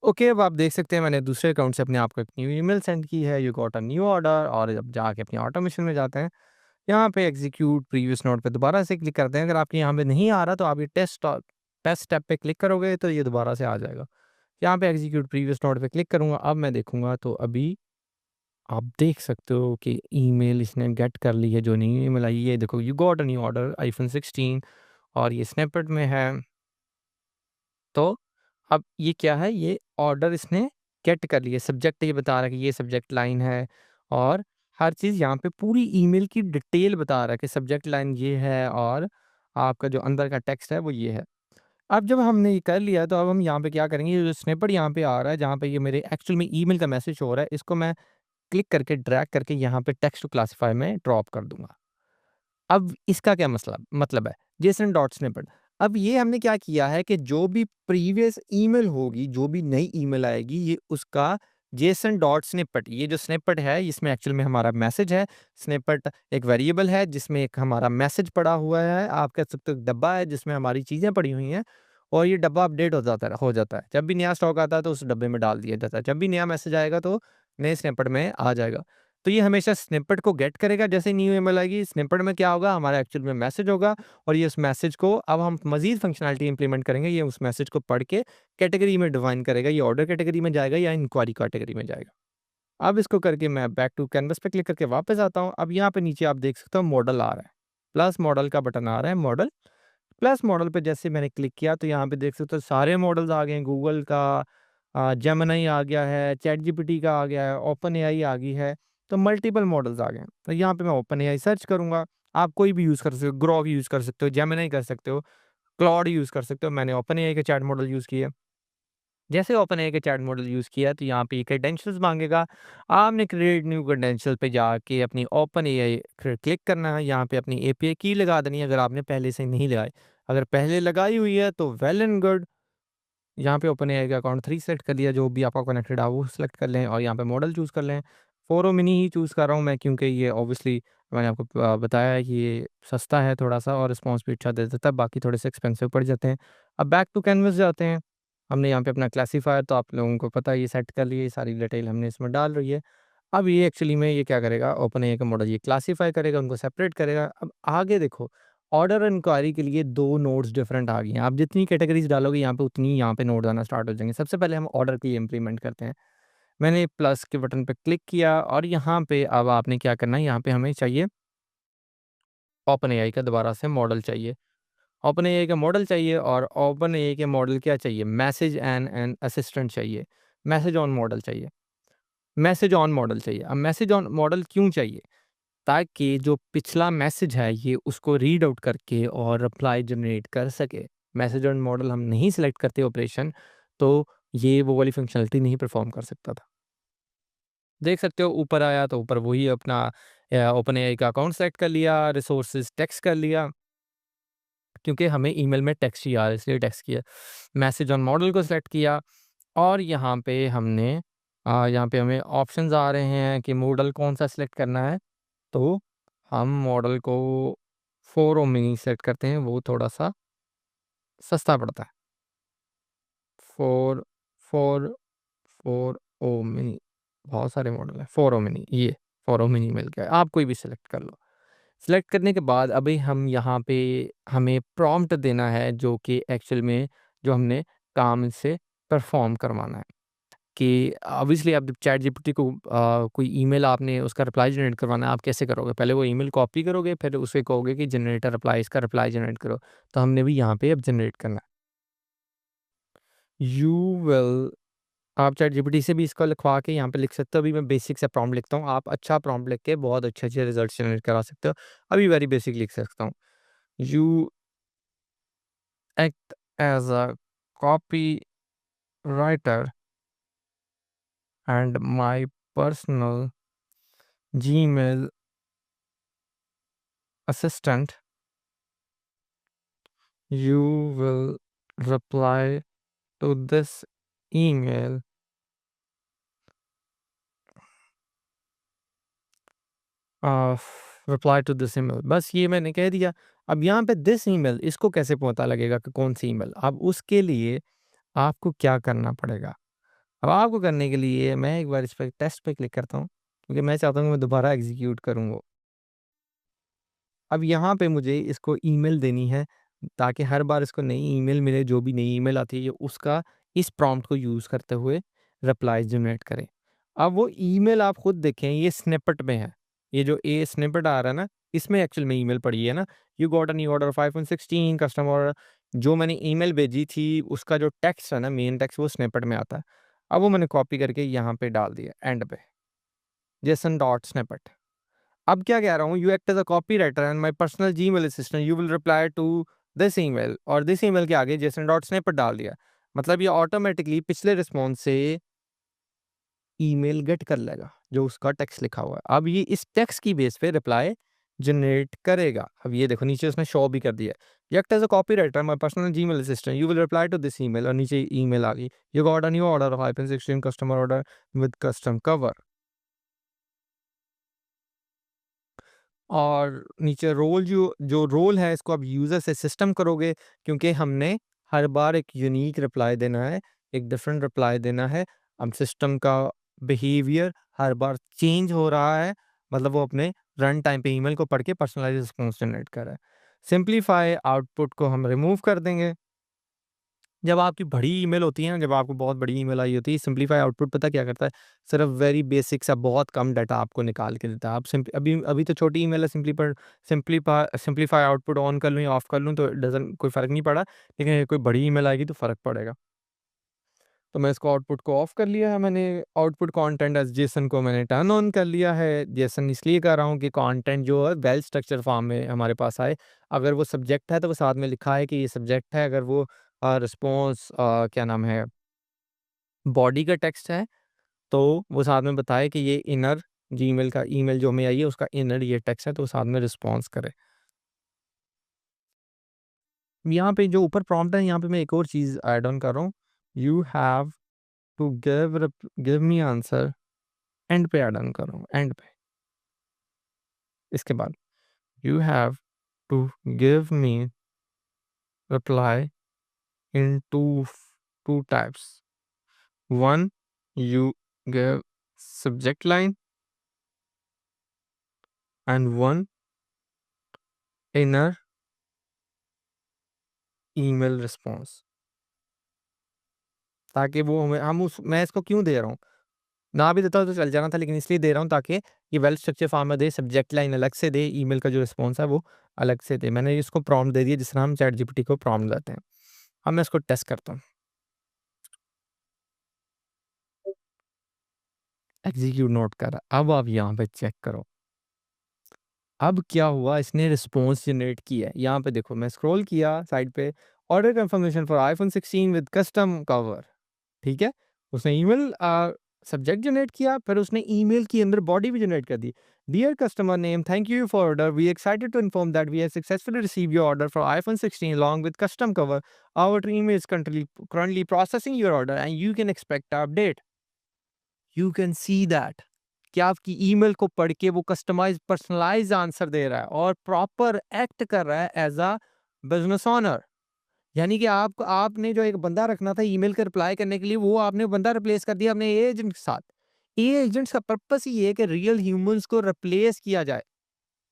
ओके, अब आप देख सकते हैं मैंने दूसरे अकाउंट से अपने आप को एक न्यू ईमेल सेंड की है, you got a new order, और जब जाके अपनी ऑटोमेशन में जाते हैं, यहाँ पे एग्ज़ीक्यूट प्रीवियस नोट पे दोबारा से क्लिक करते हैं। अगर आपके यहाँ पे नहीं आ रहा तो आप ये टेस्ट टैब पे क्लिक करोगे तो ये दोबारा से आ जाएगा। यहाँ पे एग्ज़ीक्यूट प्रीवियस नोट पे क्लिक करूँगा, अब मैं देखूँगा तो अभी आप देख सकते हो कि ईमेल इसने गेट कर ली है, जो न्यू ईमेल आई है, ये देखो you got a new order iPhone 16 और ये स्नैपचैट में है। तो अब ये क्या है, ये ऑर्डर इसने गेट कर लिया। सब्जेक्ट ये बता रहा है कि ये सब्जेक्ट लाइन है और हर चीज़ यहाँ पे पूरी ईमेल की डिटेल बता रहा है कि सब्जेक्ट लाइन ये है और आपका जो अंदर का टेक्स्ट है वो ये है। अब जब हमने ये कर लिया तो अब हम यहाँ पे क्या करेंगे, ये जो स्निपेट यहाँ पे आ रहा है जहाँ पे ये मेरे एक्चुअल में ईमेल का मैसेज हो रहा है, इसको मैं क्लिक करके ड्रैग करके यहाँ पे टेक्स्ट टू क्लासिफाई में ड्रॉप कर दूँगा। अब इसका क्या मसला मतलब है, जेसन डॉट स्निपेट। अब ये हमने क्या किया है कि जो भी प्रीवियस ईमेल होगी, जो भी नई ईमेल आएगी, ये उसका जेसन डॉट स्निपेट, ये जो स्निपेट है, इसमें एक्चुअल में हमारा मैसेज है। स्निपेट एक वेरिएबल है जिसमें एक हमारा मैसेज पड़ा हुआ है। आप कह सकते हो एक डब्बा है जिसमें हमारी चीज़ें पड़ी हुई हैं और ये डब्बा अपडेट हो जाता है। जब भी नया स्टॉक आता है तो उस डब्बे में डाल दिया जाता है। जब भी नया मैसेज आएगा तो नए स्निपेट में आ जाएगा। तो ये हमेशा स्निपेट को गेट करेगा, जैसे न्यू ईमेल आएगी, स्निपेट में क्या होगा, हमारा एक्चुअल में मैसेज होगा और ये उस मैसेज को अब हम मज़ीद फंक्शनैलिटी इंप्लीमेंट करेंगे, ये उस मैसेज को पढ़ के कैटेगरी में डिफाइन करेगा, ये ऑर्डर कैटेगरी में जाएगा या इंक्वायरी कैटेगरी में जाएगा। अब इसको करके मैं बैक टू कैनवास पे क्लिक करके वापस आता हूँ। अब यहाँ पे नीचे आप देख सकते हो मॉडल आ रहा है, प्लस मॉडल का बटन आ रहा है, मॉडल। प्लस मॉडल पे जैसे मैंने क्लिक किया तो यहाँ पे देख सकते हो सारे मॉडल्स आ गए हैं। गूगल का जेमिनी आ गया है, चैट जीपीटी का आ गया है, ओपन एआई आ गई है, तो मल्टीपल मॉडल्स आ गए हैं। तो यहाँ पे मैं ओपन एआई सर्च करूँगा, आप कोई भी यूज़ कर सकते हो, ग्रॉक यूज़ कर सकते हो, जेमिनी कर सकते हो, क्लॉड यूज़ कर सकते हो। मैंने ओपन एआई का चैट मॉडल यूज़ किया। जैसे ओपन एआई का चैट मॉडल यूज़ किया तो यहाँ पे क्रेडेंशियल्स मांगेगा। आपने क्रिएट न्यू क्रेडेंशियल पे जाके अपनी ओपन एआई क्लिक करना है, यहाँ पे अपनी एपीआई की लगा देनी है अगर आपने पहले से नहीं लगाई। अगर पहले लगाई हुई है तो वेल एंड गुड। यहाँ पे ओपन एआई का अकाउंट 3 सेलेक्ट कर लिया, जो भी आपका कनेक्टेड है वो सेलेक्ट कर लें और यहाँ पे मॉडल चूज़ कर लें। 4o मिनी ही चूज़ कर रहा हूँ मैं, क्योंकि ये ऑब्वियसली मैंने आपको बताया है कि ये सस्ता है थोड़ा-सा और रिस्पॉन्स भी अच्छा दे देता है, बाकी थोड़े से एक्सपेंसिव पड़ जाते हैं। अब बैक टू कैनवास जाते हैं। हमने यहाँ पे अपना क्लासिफायर तो आप लोगों को पता है ये सेट कर लिए, सारी डिटेल हमने इसमें डाल रही है। अब ये एक्चुअली में ये क्या करेगा, ओपन एआई का मॉडल ये क्लासिफाई करेगा, उनको सेपरेट करेगा। अब आगे देखो, ऑर्डर इंक्वायरी के लिए 2 नोड्स डिफरेंट आ गई हैं। आप जितनी कैटेगरीज़ डालोगे यहाँ पे उतनी यहाँ पे नोड्स आना स्टार्ट हो जाएँगे। सबसे पहले हम ऑर्डर के लिए इम्प्लीमेंट करते हैं। मैंने प्लस के बटन पे क्लिक किया और यहाँ पे अब आपने क्या करना है, यहाँ पे हमें चाहिए ओपन एआई का दोबारा से मॉडल चाहिए। ओपन एआई का मॉडल चाहिए और ओपन एआई के मॉडल क्या चाहिए, मैसेज एंड एन असिस्टेंट चाहिए। मैसेज ऑन मॉडल चाहिए। मैसेज ऑन मॉडल चाहिए। अब मैसेज ऑन मॉडल क्यों चाहिए? ताकि जो पिछला मैसेज है ये उसको रीड आउट करके और रिप्लाई जनरेट कर सके। मैसेज ऑन मॉडल हम नहीं सेलेक्ट करते ऑपरेशन, तो ये वो वाली फंक्शनैलिटी नहीं परफॉर्म कर सकता था। देख सकते हो ऊपर आया तो ऊपर वही अपना ओपन एआई का अकाउंट सेलेक्ट कर लिया, रिसोर्सेज टेक्स्ट कर लिया, क्योंकि हमें ईमेल में टेक्स्ट ही आ रहा है इसलिए टेक्स्ट किया। मैसेज ऑन मॉडल को सिलेक्ट किया और यहाँ पे हमने यहाँ पे हमें ऑप्शंस आ रहे हैं कि मॉडल कौन-सा सिलेक्ट करना है। तो हम मॉडल को 4 मिनी सेट करते हैं, वो थोड़ा-सा सस्ता पड़ता है। 4 4 4O मिनी, बहुत सारे मॉडल हैं। 4O मिनी, ये 4O मिनी मिल गया, आप कोई भी सेलेक्ट कर लो। सेलेक्ट करने के बाद अभी हम यहाँ पे हमें प्रॉम्प्ट देना है जो कि एक्चुअल में जो हमने काम से परफॉर्म करवाना है कि ऑब्वियसली आप जब चैट जीपीटी को कोई ईमेल आपने उसका रिप्लाई जनरेट करवाना है, आप कैसे करोगे? पहले वो ईमेल कॉपी करोगे, फिर उसे कहोगे कि जनरेट रिप्लाई, इसका रिप्लाई जनरेट करो। तो हमने भी यहाँ पे अब जनरेट करना है। यू विल, आप चैट जीपीटी से भी इसको लिखवा के यहाँ पे लिख सकते हो। अभी मैं बेसिक सा प्रॉम्प्ट लिखता हूँ, आप अच्छा प्रॉम्प्ट लिख के बहुत अच्छे-अच्छे रिजल्ट जनरेट करा सकते हो। अभी वेरी बेसिक लिख सकता हूँ। You act as a copywriter and my personal Gmail assistant. You will reply to this email uh, reply to this email. बस ये मैंने कह दिया। अब यहाँ पे दिस ईमेल इसको कैसे पता लगेगा कि कौन सी ईमेल? अब उसके लिए आपको क्या करना पड़ेगा? अब आपको करने के लिए मैं एक बार इस पे टेस्ट पे क्लिक करता हूँ, क्योंकि मैं चाहता हूँ कि मैं दोबारा एग्ज़ीक्यूट करूँ वो। अब यहाँ पे मुझे इसको ईमेल देनी है, ताकि हर बार इसको नई ईमेल मिले, जो भी नई ईमेल आती है ये उसका इस प्रॉम्प्ट को यूज़ करते हुए रिप्लाई जनरेट करे। अब वो ईमेल आप खुद देखें, ये स्निपेट में है। ये जो स्निपेट आ रहा है ना, इसमें एक्चुअल में ईमेल पड़ी है ना, you got a new order 5/16 customer order. जो मैंने ईमेल भेजी थी उसका जो टेक्स्ट है ना, मेन टेक्स्ट वो स्निपेट में आता है। अब वो मैंने कॉपी करके यहाँ पे डाल दिया एंड पे, जेसन डॉट स्निपेट। अब क्या कह रहा हूँ, you act as a copywriter and my personal Gmail assistant, you will reply to this email, और दिस ईमेल के आगे जेसन डॉट स्निपेट डाल दिया। मतलब ये ऑटोमेटिकली पिछले रिस्पॉन्स से ईमेल गेट कर लेगा, जो उसका टेक्स्ट लिखा हुआ है। अब ये इस टेक्स्ट की बेस पे रिप्लाई जनरेट करेगा। अब ये देखो नीचे उसने शो भी कर दिया, you act as a copywriter my personal Gmail assistant, you will reply to this email, और नीचे ईमेल आ गई, you got a new order of iPhone 16 customer order with custom cover. और नीचे रोल, जो जो रोल है इसको आप यूज़र से सिस्टम करोगे, क्योंकि हमने हर बार एक यूनिक रिप्लाई देना है, एक डिफरेंट रिप्लाई देना है। अब सिस्टम का बिहेवियर हर बार चेंज हो रहा है, मतलब वो अपने रन टाइम पे ईमेल को पढ़ के पर्सनलाइज़ रिस्पॉन्स जनरेट कर रहा है। सिंप्लीफाई आउटपुट को हम रिमूव कर देंगे। जब आपकी बड़ी ईमेल होती है ना, जब आपको बहुत बड़ी ईमेल आई होती है, सिंप्लीफाई आउटपुट पता क्या करता है? सिर्फ़ वेरी बेसिक सा बहुत कम डाटा आपको निकाल के देता है। आप अभी अभी तो छोटी ईमेल है, सिंप्लीफाई आउटपुट ऑन कर लूँ या ऑफ कर लूँ तो डज़न्ट कोई फ़र्क नहीं पड़ा, लेकिन कोई बड़ी ईमेल आएगी तो फ़र्क पड़ेगा। तो मैं इसको आउटपुट को ऑफ कर लिया है मैंने, आउटपुट कंटेंट एज़ जेसन को मैंने टर्न ऑन कर लिया है। जेसन इसलिए कर रहा हूँ कि कंटेंट जो है वेल स्ट्रक्चर फॉर्म में हमारे पास आए। अगर वो सब्जेक्ट है तो वो साथ में लिखा है कि ये सब्जेक्ट है, अगर वो रिस्पॉन्स क्या नाम है, बॉडी का टेक्स्ट है, तो वो साथ में बताए कि ये इनर जीमेल का ईमेल जो हमें आई है उसका इनर ये टेक्स्ट है, तो साथ में रिस्पॉन्स करे। यहाँ पे जो ऊपर प्रॉम्प्ट है, यहाँ पे मैं एक और चीज़ ऐड ऑन कर रहा हूँ, you have to give me answer, end पे ऐड ऑन कर रहा हूँ, एंड पे। इसके बाद you have to give me reply in two types. One, you give subject line, and one inner email response. ताकि वो हमें हम उस मैं इसको क्यों दे रहा हूँ? ना भी देता तो चल जाना था, लेकिन इसलिए दे रहा हूँ ताकि ये वेल स्ट्रक्चर फॉर्म में दे, सब्जेक्ट लाइन अलग से दे, ईमेल का जो रिस्पॉन्स है वो अलग से दे। मैंने इसको प्रॉम्प्ट दे दिया जिस तरह हम चैट जीपीटी को प्रॉम्प्ट देते हैं। अब मैं इसको टेस्ट करता हूँ। एग्ज़ीक्यूट नोट करा। अब आप यहाँ पे चेक करो। अब क्या हुआ, इसने रिस्पॉन्स जनरेट किया है। यहाँ पे देखो मैं स्क्रॉल किया साइड पे, order confirmation for iPhone 16 with custom cover. ठीक है? उसने ईमेल सब्जेक्ट जनरेट किया, फिर उसने ईमेल के अंदर बॉडी भी जनरेट कर दी। Dear customer name, thank you for order, we excited to inform that we have successfully received your order for iPhone 16 along with custom cover. Our team is currently processing your order and you can expect an update. You can see that कि आपकी email को पढ़ के वो customise personalised answer दे रहा है और proper act कर रहा है एज़ अ बिज़नेस ओनर। यानी कि आपने जो एक बंदा रखना था ईमेल का रिप्लाई करने के लिए, वो आपने बंदा रिप्लेस कर दिया अपने एआई एजेंट के साथ। एआई एजेंट्स का पर्पस ही ये है कि रियल ह्यूमन्स को रिप्लेस किया जाए,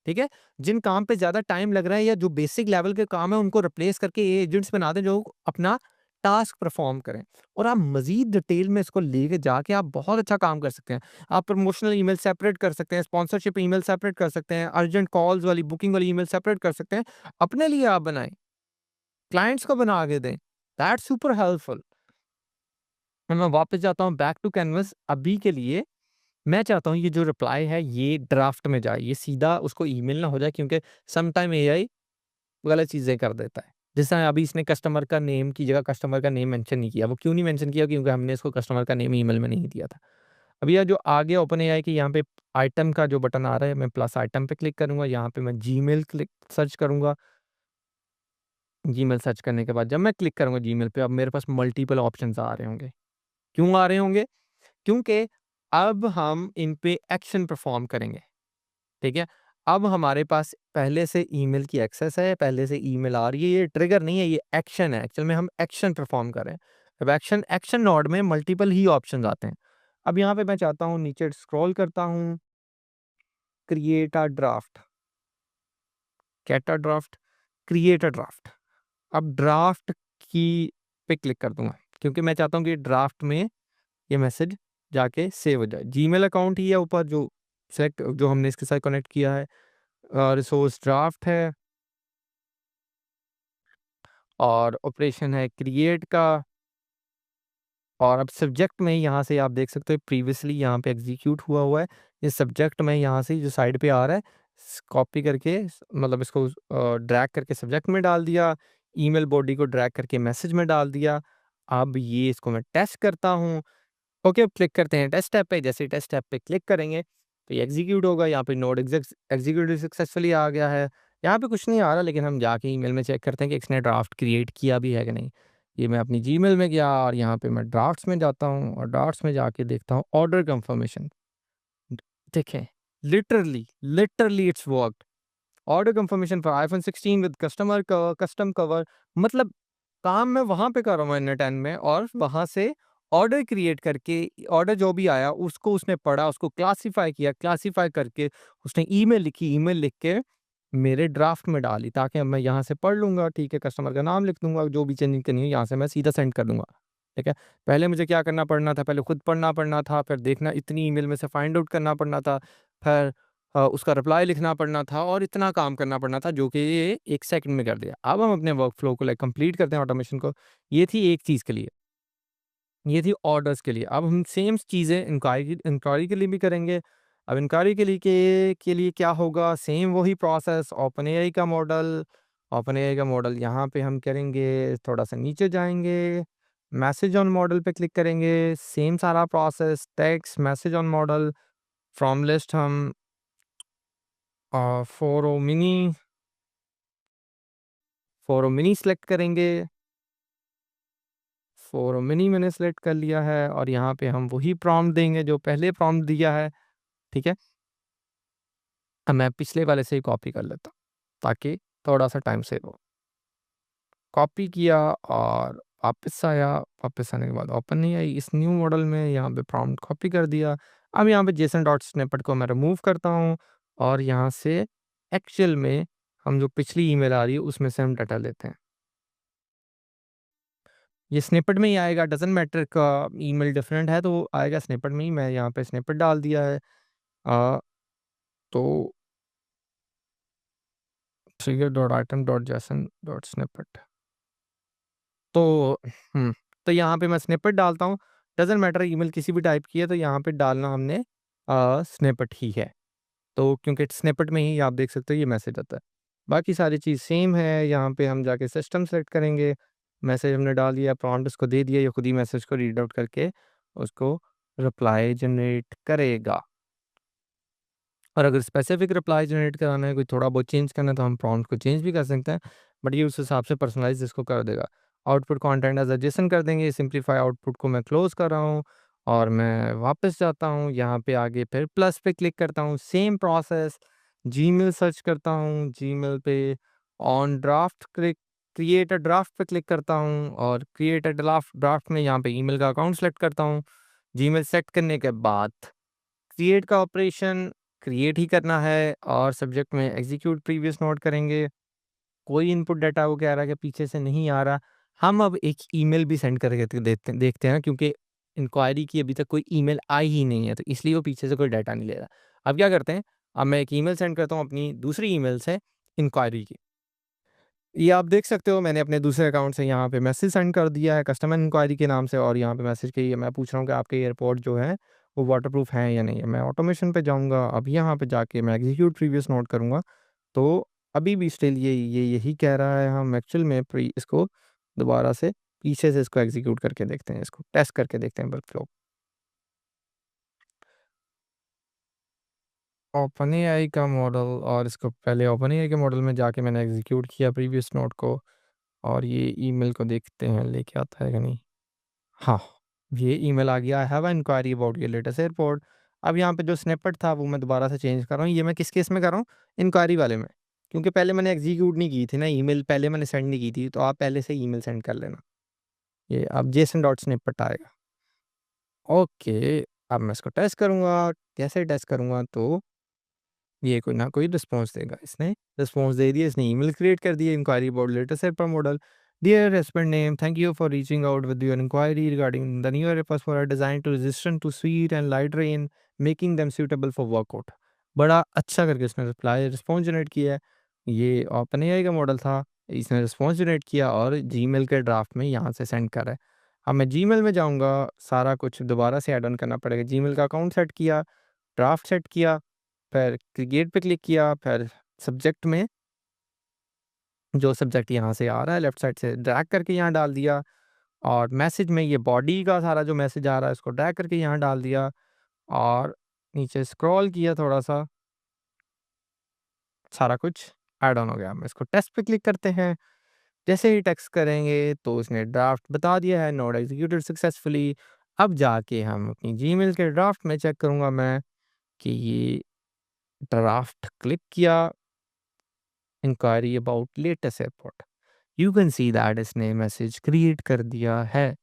ठीक है? जिन काम पे ज़्यादा टाइम लग रहा है या जो बेसिक लेवल के काम है, उनको रिप्लेस करके एआई एजेंट्स बना दें जो अपना टास्क परफॉर्म करें। और आप मज़ीद डिटेल में इसको लेके जाके आप बहुत अच्छा काम कर सकते हैं। आप प्रमोशनल ईमेल सेपरेट कर सकते हैं, स्पॉन्सरशिप ईमेल सेपरेट कर सकते हैं, अर्जेंट कॉल्स वाली, बुकिंग वाली ईमेल सेपरेट कर सकते हैं। अपने लिए आप बनाएँ, क्लाइंट्स को बना के दें। That's super helpful. मैं वापस जाता हूँ बैक टू कैनवस। अभी के लिए मैं चाहता हूँ ये जो रिप्लाई है ये ड्राफ्ट में जाए, ये सीधा उसको ईमेल ना हो जाए, क्योंकि सम टाइम एआई गलत चीज़ें कर देता है। जैसे अभी इसने कस्टमर का नेम की जगह कस्टमर का नेम मेंशन नहीं किया। वो क्यों नहीं मेंशन किया? क्योंकि हमने इसको कस्टमर का नेम ईमेल में नहीं दिया था। अब ये जो आगे ओपन एआई के यहाँ पे आइटम का जो बटन आ रहा है, मैं प्लस आइटम पे क्लिक करूँगा, यहाँ पे मैं जीमेल क्लिक सर्च करूँगा। जीमेल सर्च करने के बाद जब मैं क्लिक करूँगा जीमेल पे, अब मेरे पास मल्टीपल ऑप्शंस आ रहे होंगे। क्यों आ रहे होंगे? क्योंकि अब हम इन पे एक्शन परफॉर्म करेंगे, ठीक है? अब हमारे पास पहले से ईमेल की एक्सेस है, पहले से ईमेल आ रही है, ये ट्रिगर नहीं है, ये एक्शन है। एक्चुअल में हम एक्शन परफॉर्म कर रहे हैं। अब एक्शन एक्शन नोड में मल्टीपल ही ऑप्शंस आते हैं। अब यहाँ पे मैं चाहता हूँ नीचे स्क्रॉल करता हूँ, create a draft, get a draft, create a draft. अब ड्राफ्ट की पे क्लिक कर दूँगा, क्योंकि मैं चाहता हूँ कि ड्राफ्ट में ये मैसेज जाके सेव हो जाए। जीमेल अकाउंट ही है ऊपर जो सेलेक्ट जो हमने इसके साथ कनेक्ट किया है। रिसोर्स ड्राफ्ट है और ऑपरेशन है क्रिएट का। और अब सब्जेक्ट में यहाँ से आप देख सकते हो प्रीवियसली यहाँ पे एग्जीक्यूट हुआ हुआ है। ये सब्जेक्ट में यहाँ से जो साइड पे आ रहा है, कॉपी करके मतलब इसको ड्रैग करके सब्जेक्ट में डाल दिया, ईमेल बॉडी को ड्रैग करके मैसेज में डाल दिया। अब ये इसको मैं टेस्ट करता हूँ। ओके, अब क्लिक करते हैं टेस्ट टैब पे। जैसे ही टेस्ट टैब पे क्लिक करेंगे तो ये एग्जीक्यूट होगा। यहाँ पे नोड एग्जीक्यूटिव सक्सेसफुली आ गया है। यहाँ पे कुछ नहीं आ रहा, लेकिन हम जाके ईमेल में चेक करते हैं कि इसने ड्राफ्ट क्रिएट किया भी है कि नहीं। ये मैं अपनी जीमेल में गया और यहाँ पे मैं ड्राफ्ट्स में जाता हूँ और ड्राफ्ट्स में जाके देखता हूँ ऑर्डर कंफर्मेशन। देखें, literally literally it's worked. Order confirmation for iPhone 16 with customer custom cover. मतलब काम मैं वहाँ पे कर रहा हूँ N10 में, और वहाँ से ऑर्डर क्रिएट करके ऑर्डर जो भी आया उसको उसने पढ़ा, उसको क्लासिफाई किया, क्लासिफाई करके उसने ईमेल लिखी, ईमेल लिख के मेरे ड्राफ्ट में डाली, ताकि अब मैं यहाँ से पढ़ लूँगा, ठीक है, कस्टमर का नाम लिख दूँगा, जो भी चेंजिंग करनी है यहाँ से मैं सीधा सेंड कर दूँगा, ठीक है। पहले मुझे क्या करना पड़ना था, पहले खुद पढ़ना था, फिर देखना इतनी ईमेल में से फाइंड आउट करना पड़ना था, फिर उसका रिप्लाई लिखना पड़ना था और इतना काम करना पड़ना था, जो कि ये 1 सेकंड में कर दिया। अब हम अपने वर्कफ़्लो को लाइक कंप्लीट करते हैं ऑटोमेशन को। ये थी एक चीज़ के लिए, ये थी ऑर्डर्स के लिए। अब हम सेम चीज़ें इंक्वायरी के लिए भी करेंगे। अब इंक्वायरी के लिए क्या होगा, सेम वही प्रोसेस, ओपन एआई का मॉडल यहाँ पे हम करेंगे, थोड़ा-सा नीचे जाएँगे, मैसेज ऑन मॉडल पे क्लिक करेंगे, सेम सारा process, text message on model, from list हम 4o mini 4o mini select करेंगे। 4o मिनी मैंने सेलेक्ट कर लिया है और यहाँ पे हम वही प्रॉम्प्ट देंगे जो पहले प्रॉम्प्ट दिया है, ठीक है? अब मैं पिछले वाले से ही कॉपी कर लेता हूँ, ताकि थोड़ा-सा टाइम सेव हो। कॉपी किया और वापस आया, वापस आने के बाद ओपन नहीं आई, इस न्यू मॉडल में यहाँ पे प्रॉम्प्ट कॉपी कर दिया। अब यहाँ पे जेसन डॉट स्निपेट को मैं रिमूव करता हूँ और यहाँ से एक्चुअल में हम जो पिछली ईमेल आ रही है उसमें से हम डाटा लेते हैं। ये स्निपेट में ही आएगा, डज़न्ट मैटर का ईमेल डिफरेंट है तो वो आएगा स्निपेट में ही। मैं यहाँ पे स्निपेट डाल दिया है। अ, तो trigger dot item dot JSON dot snippet. तो तो यहाँ पे मैं स्निपेट डालता हूँ। डज़न्ट मैटर ईमेल किसी भी टाइप की है, तो यहाँ पे डालना हमने स्निपेट ही है। तो क्योंकि स्निपेट में ही आप देख सकते हो ये मैसेज आता है। बाकी सारी चीज़ सेम है, यहाँ पे हम जाके सिस्टम सेलेक्ट करेंगे, मैसेज हमने डाल दिया, प्रॉम्प्ट उसको दे दिया, ये खुद ही मैसेज को रीड आउट करके उसको रिप्लाई जनरेट करेगा। और अगर स्पेसिफिक रिप्लाई जनरेट कराना है, कोई थोड़ा बहुत चेंज करना है, तो हम प्रॉम्प्ट को चेंज भी कर सकते हैं, बट ये उस हिसाब से पर्सनलाइज़ इसको कर देगा। Output content as a Jason कर देंगे, सिम्प्लीफाई आउटपुट को मैं क्लोज़ कर रहा हूँ और मैं वापस जाता हूँ, यहाँ पे आगे फिर प्लस पे क्लिक करता हूँ, सेम प्रोसेस, जीमेल सर्च करता हूँ, जीमेल पे on draft click create a draft पे क्लिक करता हूँ और क्रिएट अ ड्राफ्ट में यहाँ पे ईमेल का अकाउंट सेलेक्ट करता हूँ। जीमेल सेट करने के बाद क्रिएट का ऑपरेशन क्रिएट ही करना है और सब्जेक्ट में एग्जीक्यूट प्रीवियस नोट करेंगे। कोई इनपुट डाटा वो कह रहा है कि पीछे से नहीं आ रहा। हम अब एक ईमेल भी सेंड करके देखते हैं क्योंकि इंक्वायरी की अभी तक कोई ईमेल आई ही नहीं है, तो इसलिए वो पीछे से कोई डाटा नहीं ले रहा। अब क्या करते हैं, अब मैं एक ईमेल सेंड करता हूँ अपनी दूसरी ईमेल से इंक्वायरी की। ये आप देख सकते हो मैंने अपने दूसरे अकाउंट से यहाँ पे मैसेज सेंड कर दिया है कस्टमर इंक्वायरी के नाम से और यहाँ पे मैसेज के मैं पूछ रहा हूँ कि आपके एयरपोर्ट जो है वो वाटरप्रूफ हैं या नहीं है। मैं ऑटोमेशन पे जाऊँगा, अब यहाँ पे जाके मैं एग्जीक्यूट प्रीवियस नोट करूँगा। तो अभी भी स्टिल ये यही कह रहा है। हम एक्चुअल में प्री इसको दोबारा से पीछे से इसको एग्जीक्यूट करके देखते हैं, इसको टेस्ट करके देखते हैं वर्कफ्लो। ओपन एआई का मॉडल और इसको पहले ओपन एआई के मॉडल में जाके मैंने एग्जीक्यूट किया प्रीवियस नोट को और ये ईमेल को देखते हैं लेके आता है कि नहीं। हाँ, ये ईमेल आ गया, I have a inquiry about your latest airport. अब यहाँ पे जो स्निपेट था वो मैं दोबारा से चेंज कर रहा हूँ। ये मैं किस केस में कर रहा हूँ? इंक्वायरी वाले में। क्योंकि पहले मैंने एग्ज़ीक्यूट नहीं की थी ना ईमेल, पहले मैंने सेंड नहीं की थी, तो आप पहले से ईमेल सेंड कर लेना। ये अब जेसन डॉट स्निपेट आएगा। ओके, अब मैं इसको टेस्ट करूँगा। कैसे टेस्ट करूँगा? तो ये कोई ना कोई रिस्पॉन्स देगा। इसने रिस्पॉन्स दे दिया, इसने ईमेल क्रिएट कर दी है inquiry about latest airport model. Dear respondent name, thank you for reaching out with your inquiry regarding the new airports for design to resistant to sweet and light rain, making them suitable for workout. बड़ा अच्छा करके इसने response generate किया है। ये open AI का model था, इसने रिस्पॉन्स जनरेट किया और जीमेल के ड्राफ्ट में यहाँ से सेंड कर रहा है। अब मैं जीमेल में जाऊँगा, सारा कुछ दोबारा से ऐड ऑन करना पड़ेगा। जीमेल का अकाउंट सेट किया, ड्राफ्ट सेट किया, फिर क्रिएट पे क्लिक किया, फिर सब्जेक्ट में जो सब्जेक्ट यहाँ से आ रहा है लेफ्ट साइड से ड्रैग करके यहाँ डाल दिया और मैसेज में ये बॉडी का सारा जो मैसेज आ रहा है इसको ड्रैग करके यहाँ डाल दिया और नीचे स्क्रॉल किया थोड़ा सा, सारा कुछ ऐड ऑन हो गया। हम इसको टेस्ट पे क्लिक करते हैं। जैसे ही टेक्स्ट करेंगे तो इसने ड्राफ्ट बता दिया है, नोट एग्जीक्यूटेड सक्सेसफुली। अब जाके हम अपनी जीमेल के ड्राफ्ट में चेक करूँगा मैं कि ये ड्राफ्ट क्लिक किया, inquiry about latest airport. You can see that इसने मैसेज क्रिएट कर दिया है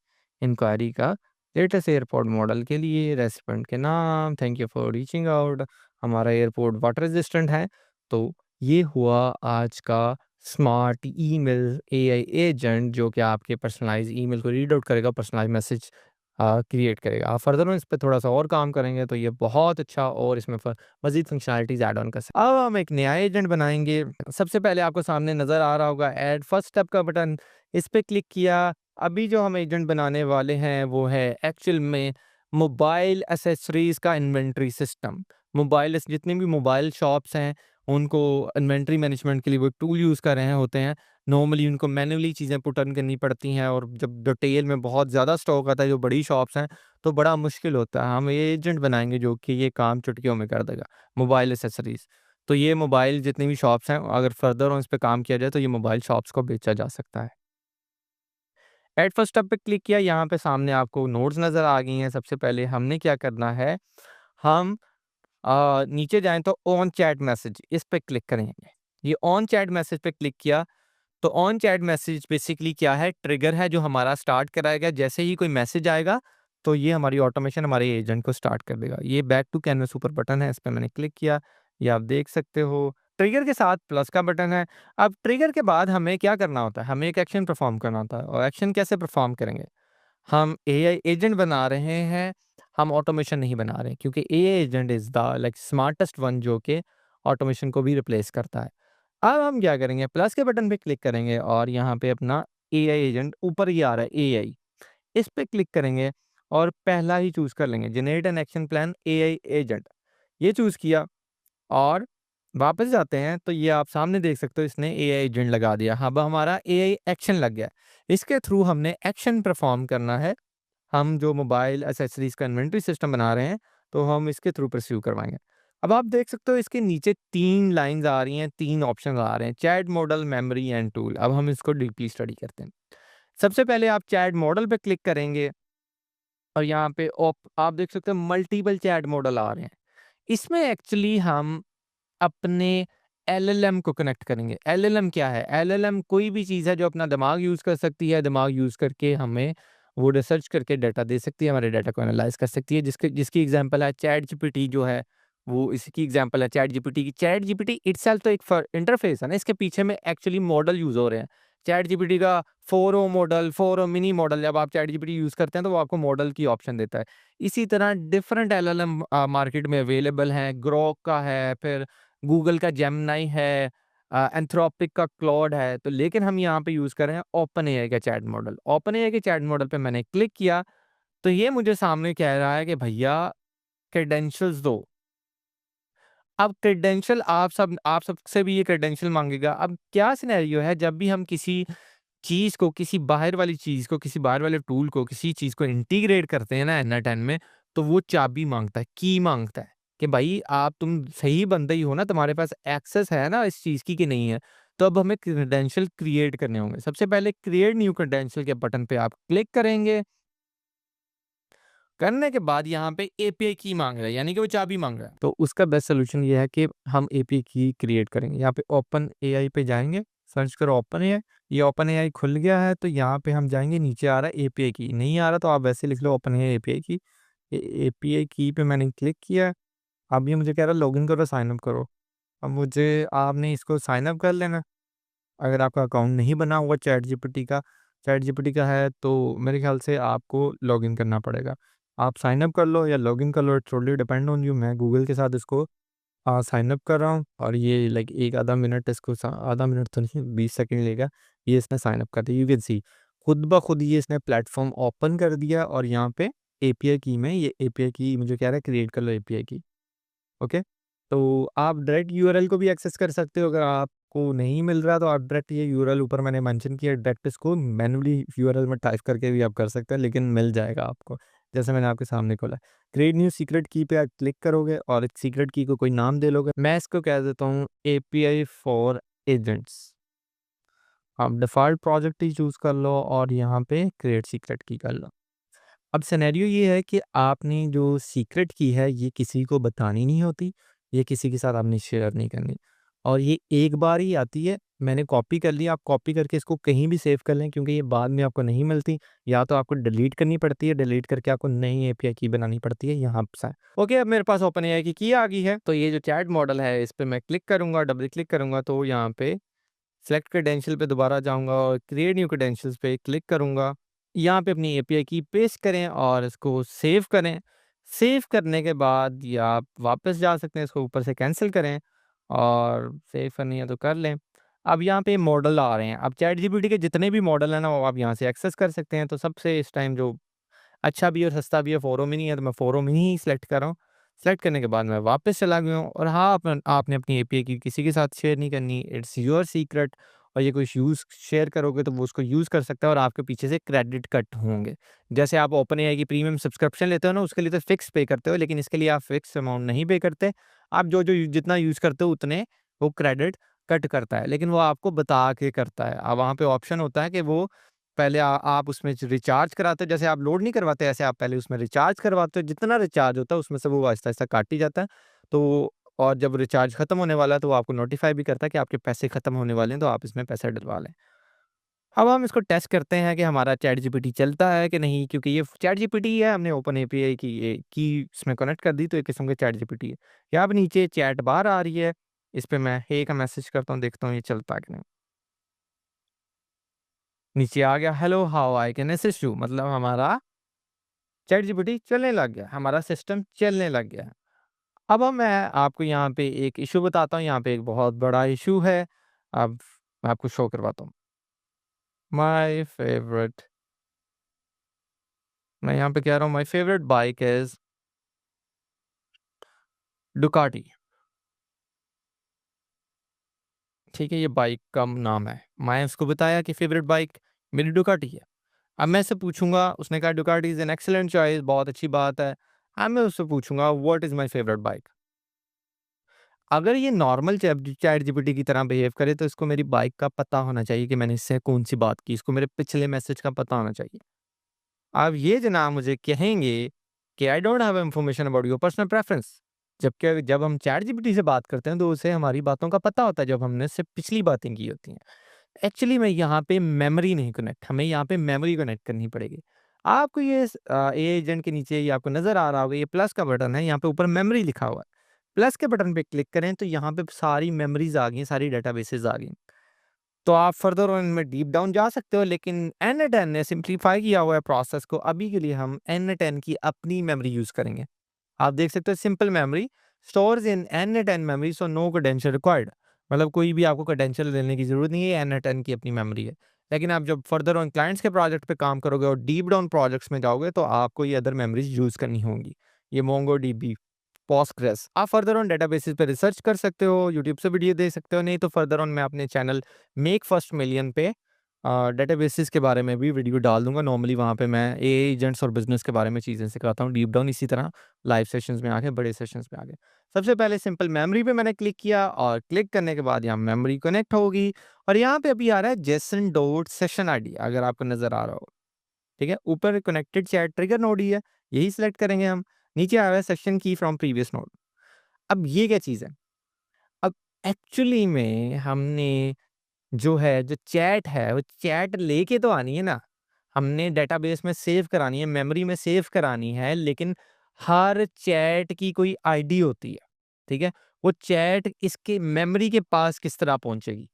इंक्वायरी का लेटेस्ट एयरपोर्ट मॉडल के लिए, रेस्पोंडेंट के नाम, thank you for reaching out, हमारा एयरपोर्ट वाटर रेजिस्टेंट है। तो ये हुआ आज का स्मार्ट ईमेल एआई एजेंट जो कि आपके पर्सनलाइज ईमेल को रीड आउट करेगा, पर्सनलाइज मैसेज क्रिएट करेगा। आप फर्दर में इस पे थोड़ा सा और काम करेंगे तो ये बहुत अच्छा और इसमें मज़ीद फंक्शनैलिटीज़ ऐड ऑन कर सकते हैं। अब हम एक नया एजेंट बनाएँगे। सबसे पहले आपको सामने नज़र आ रहा होगा ऐड फर्स्ट स्टेप का बटन, इस पे क्लिक किया। अभी जो हम एजेंट बनाने वाले हैं वो है एक्चुअल में मोबाइल एक्सेसरीज़ का इन्वेंटरी सिस्टम। मोबाइल जितने भी मोबाइल शॉप्स हैं उनको इन्वेंटरी मैनेजमेंट के लिए वो टूल यूज़ कर रहे होते हैं। नॉर्मली उनको मैन्युअली चीज़ें पुट ऑन करनी पड़ती हैं और जब डिटेल में बहुत ज़्यादा स्टॉक आता है जो बड़ी शॉप्स हैं तो बड़ा मुश्किल होता है। हम ये एजेंट बनाएँगे जो कि ये काम चुटकियों में कर देगा, मोबाइल एक्सेसरीज़। तो ये मोबाइल जितनी भी शॉप्स हैं अगर फर्दर ऑन इस पे काम किया जाए तो ये मोबाइल शॉप्स को बेचा जा सकता है। एट फर्स्ट स्टेप पे क्लिक किया, यहाँ पे सामने आपको नोट्स नज़र आ गई हैं। सबसे पहले हमने क्या करना है, हम नीचे जाएँ तो ऑन चैट मैसेज इस पे क्लिक करेंगे। ये ऑन चैट मैसेज पे क्लिक किया तो ऑन चैट मैसेज बेसिकली क्या है, ट्रिगर है जो हमारा स्टार्ट कराएगा। जैसे ही कोई मैसेज आएगा तो ये हमारी ऑटोमेशन हमारे एजेंट को स्टार्ट कर देगा। ये बैक टू कैनवस ऊपर बटन है, इस पे मैंने क्लिक किया, ये आप देख सकते हो। ट्रिगर के साथ प्लस का बटन है। अब ट्रिगर के बाद हमें क्या करना होता है, हमें एक एक्शन परफॉर्म करना होता है और एक्शन कैसे परफॉर्म करेंगे, हम एआई एजेंट बना रहे हैं, हम ऑटोमेशन नहीं बना रहे क्योंकि AI agent is the like smartest one जो कि ऑटोमेशन को भी रिप्लेस करता है। अब हम क्या करेंगे, प्लस के बटन पे क्लिक करेंगे और यहाँ पे अपना एआई एजेंट ऊपर ही आ रहा है एआई, इस पे क्लिक करेंगे और पहला ही चूज़ कर लेंगे generate an action plan AI agent. ये चूज़ किया और वापस जाते हैं तो ये आप सामने देख सकते हो इसने एआई एजेंट लगा दिया। अब हमारा एआई एक्शन लग गया। इसके थ्रू हमने एक्शन परफॉर्म करना है। हम जो मोबाइल एक्सेसरीज़ का इन्वेंटरी सिस्टम बना रहे हैं, तो हम इसके थ्रू परस्यू करवाएँगे। अब आप देख सकते हो इसके नीचे 3 लाइन्स आ रही हैं, 3 ऑप्शन आ रहे हैं, chat model, memory and tool. अब हम इसको डीपली स्टडी करते हैं। सबसे पहले आप चैट मॉडल पे क्लिक करेंगे और यहाँ पे आप देख सकते हो मल्टीपल चैट मॉडल आ रहे हैं। इसमें एक्चुअली हम अपने एलएलएम को कनेक्ट करेंगे। एलएलएम क्या है? एलएलएम कोई भी चीज़ है जो अपना दिमाग यूज़ कर सकती है, दिमाग यूज़ करके हमें वो रिसर्च करके डाटा दे सकती है, हमारे डाटा को एनालाइज़ कर सकती है, जिसकी एग्ज़ाम्पल है चैट जीपीटी जो है, वो इसकी एग्ज़ाम्पल है चैट जीपीटी की। चैट जीपीटी इटसेल्फ तो एक इंटरफ़ेस है ना, इसके पीछे में एक्चुअली मॉडल यूज़ हो रहे हैं। चैट जीपीटी का 4o model, 4o mini model, जब आप चैट जीपीटी यूज़ करते हैं तो वो आपको मॉडल की ऑप्शन देता है। इसी तरह डिफरेंट एलएलएम मार्केट में अवेलेबल हैं, ग्रोक का है, फिर गूगल का जेमिनी है, एंथ्रोपिक का क्लॉड है, तो लेकिन हम यहाँ पे यूज़ कर रहे हैं ओपन एआई का चैट मॉडल। ओपन एआई के चैट मॉडल पे मैंने क्लिक किया, तो ये मुझे सामने कह रहा है कि भैया क्रेडेंशियल्स दो। अब क्रेडेंशियल आप सबसे भी ये क्रेडेंशियल माँगेगा। अब क्या सिनेरियो है, जब भी हम किसी चीज़ को, किसी बाहर वाली चीज़ को, किसी बाहर वाले टूल को, किसी चीज़ को इंटीग्रेट करते हैं ना n10 में, तो वो चाबी माँगता है, की माँगता है कि भाई आप तुम सही बंदे ही हो ना, तुम्हारे पास एक्सेस है ना इस चीज़ की कि नहीं है। तो अब हमें क्रेडेंशियल क्रिएट करने होंगे। सबसे पहले क्रिएट न्यू क्रेडेंशियल के बटन पे आप क्लिक करेंगे। करने के बाद यहाँ पे एपीआई की माँग रहा है, यानी कि वो चाबी माँग रहा है। तो उसका बेस्ट सॉल्यूशन ये है कि हम एपीआई की क्रिएट करेंगे। यहाँ पे ओपन एआई पे जाएँगे, सर्च करो ओपन एआई, ये ओपन एआई खुल गया है, तो यहाँ पे हम जाएँगे, नीचे आ रहा है एपीआई की, नहीं आ रहा तो आप वैसे लिख लो ओपन एआई एपीआई की। ए एपीआई की पे मैंने क्लिक किया, अब ये मुझे कह रहा है लॉगिन करो, साइन अप करो। अब मुझे आपने इसको साइन अप कर लेना। अगर आपका अकाउंट नहीं बना हुआ चैट जीपीटी का है तो मेरे ख़्याल से आपको लॉगिन करना पड़ेगा। आप साइन अप कर लो या लॉगिन कर लो, it's totally depend on you. मैं गूगल के साथ इसको साइन अप कर रहा हूँ और ये लाइक 1 आधा मिनट इसको सा आधा मिनट तो नहीं 20 सेकंड लेगा। ये इसने साइन अप कर दिया, यू कैन सी खुद ब खुद ये इसने प्लेटफ़ॉर्म ओपन कर दिया और यहाँ पे एपीआई की में ये एपीआई की मुझे कह रहा है क्रिएट कर लो एपीआई की। ओके? तो आप डायरेक्ट यूआरएल को भी एक्सेस कर सकते हो, अगर आपको नहीं मिल रहा तो आप डायरेक्ट ये यूआरएल ऊपर मैंने मेंशन किया, डायरेक्ट इसको मैन्युअली यूआरएल में टाइप करके भी आप कर सकते हैं, लेकिन मिल जाएगा आपको, जैसे मैंने आपके सामने खोला। क्रिएट न्यू सीक्रेट की पे आप क्लिक करोगे और सीक्रेट की को कोई नाम दे लोगे। मैं इसको कह देता हूँ एपीआई फॉर एजेंट्स। आप डिफ़ॉल्ट प्रोजेक्ट ही चूज़ कर लो और यहाँ पे क्रिएट सीक्रेट की कर लो। अब सिनेरियो ये है कि आपने जो सीक्रेट की है ये किसी को बतानी नहीं होती, ये किसी के साथ आपने शेयर नहीं करनी और ये एक बार ही आती है। मैंने कॉपी कर लिया, आप कॉपी करके इसको कहीं भी सेव कर लें क्योंकि ये बाद में आपको नहीं मिलती, या तो आपको डिलीट करनी पड़ती है, डिलीट करके आपको नई एपीआई की बनानी पड़ती है यहाँ से। ओके, अब मेरे पास ओपन एआई की आ गई है, तो ये जो चैट मॉडल है इस पे मैं क्लिक करूँगा, डबल क्लिक करूँगा तो यहाँ पे सेलेक्ट क्रेडेंशियल पे दोबारा जाऊँगा और क्रिएट न्यू क्रेडेंशियल्स पे क्लिक करूँगा। यहाँ पे अपनी एपीआई की पेस्ट करें और इसको सेव करें। सेव करने के बाद या आप वापस जा सकते हैं, इसको ऊपर से कैंसल करें और सेव करनी है तो कर लें। अब यहाँ पे मॉडल आ रहे हैं। अब चैट जीपीटी के जितने भी मॉडल हैं ना, वो आप यहाँ से एक्सेस कर सकते हैं। तो सबसे इस टाइम जो अच्छा भी और सस्ता भी है, 4o मिनी है, तो मैं 4o मिनी ही सिलेक्ट कर रहा हूँ। सेलेक्ट करने के बाद मैं वापस चला गया हूँ और हाँ, आपने अपनी एपीआई की किसी के साथ शेयर नहीं करनी, इट्स योर सीक्रेट। और ये कोई यूज़ शेयर करोगे तो वो उसको यूज़ कर सकता है और आपके पीछे से क्रेडिट कट होंगे। जैसे आप ओपन एआई की प्रीमियम सब्सक्रिप्शन लेते हो ना, उसके लिए तो फिक्स पे करते हो, लेकिन इसके लिए आप फिक्स अमाउंट नहीं पे करते। आप जितना यूज़ करते हो उतने वो क्रेडिट कट करता है, लेकिन वो आपको बता के करता है। वहाँ पे ऑप्शन होता है कि वो पहले आप उसमें रिचार्ज कराते हो, जैसे आप लोड नहीं करवाते, ऐसे आप पहले उसमें रिचार्ज करवाते हो, जितना रिचार्ज होता है उसमें से वो आहिस्ता-आहिस्ता काट ही जाता है। तो और जब रिचार्ज खत्म होने वाला है तो वो आपको नोटिफ़ाई भी करता है कि आपके पैसे खत्म होने वाले हैं, तो आप इसमें पैसा डलवा लें। अब हम इसको टेस्ट करते हैं कि हमारा चैट जीपीटी चलता है कि नहीं, क्योंकि ये चैट जीपीटी ही है, हमने ओपन एपीआई की इसमें कनेक्ट कर दी, तो एक किस्म का चैट जीपीटी है। यहाँ पे नीचे चैट बार आ रही है, इस पे मैं हे का मैसेज करता हूँ, देखता हूँ ये चलता है कि नहीं। नीचे आ गया, hello how I can assist you, मतलब हमारा चैट जीपीटी चलने लग गया, हमारा सिस्टम चलने लग गया। अब मैं आपको यहाँ पे एक इश्यू बताता हूँ, यहाँ पे एक बहुत बड़ा इश्यू है। अब मैं आपको शो करवाता हूँ। माय फेवरेट मैं यहाँ पे कह रहा हूँ, my favourite bike is Ducati. ठीक है, ये बाइक का नाम है। मैं उसको बताया कि फेवरेट बाइक मेरी डुकाटी है। अब मैं इससे पूछूँगा, उसने कहा Ducati is an excellent choice, बहुत अच्छी बात है। अब मैं उससे पूछूँगा what is my favourite bike? अगर ये नॉर्मल चैट जीपीटी की तरह बिहेव करे तो इसको मेरी बाइक का पता होना चाहिए कि मैंने इससे कौन-सी बात की, इसको मेरे पिछले मैसेज का पता होना चाहिए। अब ये जनाब मुझे कहेंगे कि I don't have information about your personal preference. जबकि जब हम चैट जीपीटी से बात करते हैं तो उसे हमारी बातों का पता होता है जब हमने उससे पिछली बातें की होती हैं। एक्चुअली में यहाँ पे मेमोरी नहीं कनेक्ट, हमें यहाँ पे मेमोरी कनेक्ट करनी पड़ेगी। आपको ये एआई एजेंट के नीचे ये आपको नज़र आ रहा होगा, ये प्लस का बटन है, यहाँ पे ऊपर मेमोरी लिखा हुआ है। प्लस के बटन पे क्लिक करें तो यहाँ पे सारी मेमोरीज़ आ गई हैं, सारी डेटाबेसेस आ गई हैं। तो आप फर्दर ऑन इनमें डीप डाउन जा सकते हो, लेकिन N10 ने सिम्प्लीफाई किया हुआ है प्रोसेस को। अभी के लिए हम N10 की अपनी मेमोरी यूज़ करेंगे। आप देख सकते हो simple memory stores in N10 memory, so no credential required. मतलब कोई भी आपको क्रेडेंशियल लेने की ज़रूरत नहीं है, N10 की अपनी मेमोरी है। लेकिन आप जब फर्दर ऑन क्लाइंट्स के प्रोजेक्ट पे काम करोगे और डीप डाउन प्रोजेक्ट्स में जाओगे तो आपको ये अदर मेमोरीज़ यूज़ करनी होंगी। ये मोंगोडीबी, पोस्टग्रेस, आप फर्दर ऑन डेटाबेसेस पे रिसर्च कर सकते हो, यूट्यूब से वीडियो देख सकते हो, नहीं तो फर्दर ऑन मैं अपने चैनल मेक फर्स्ट मिलियन पे डेटाबेसेस के बारे में भी वीडियो डाल दूँगा। नॉर्मली वहाँ पे मैं एआई एजेंट्स और बिज़नेस के बारे में चीज़ें सिखाता हूँ डीप डाउन, इसी तरह लाइव सेशंस में आके, बड़े सेशंस में आके। सबसे पहले सिंपल मेमोरी पे मैंने क्लिक किया और क्लिक करने के बाद यहाँ मेमोरी कनेक्ट होगी और यहाँ पे अभी आ रहा है जेसन डॉट सेशन आईडी, अगर आपको नज़र आ रहा हो। ठीक है? ऊपर कनेक्टेड चैट ट्रिगर नोड ही है, यही सिलेक्ट करेंगे हम। नीचे आ रहा है सेशन की फ्रॉम प्रीवियस नोड। अब ये क्या चीज़ है? अब एक्चुअली में हमने जो है, जो चैट है, वो चैट लेके तो आनी है ना। हमने डेटाबेस में सेव करानी है, मेमोरी में सेव करानी है, लेकिन हर चैट की कोई आईडी होती है, ठीक है? वो चैट इसके मेमोरी के पास किस तरह पहुँचेगी?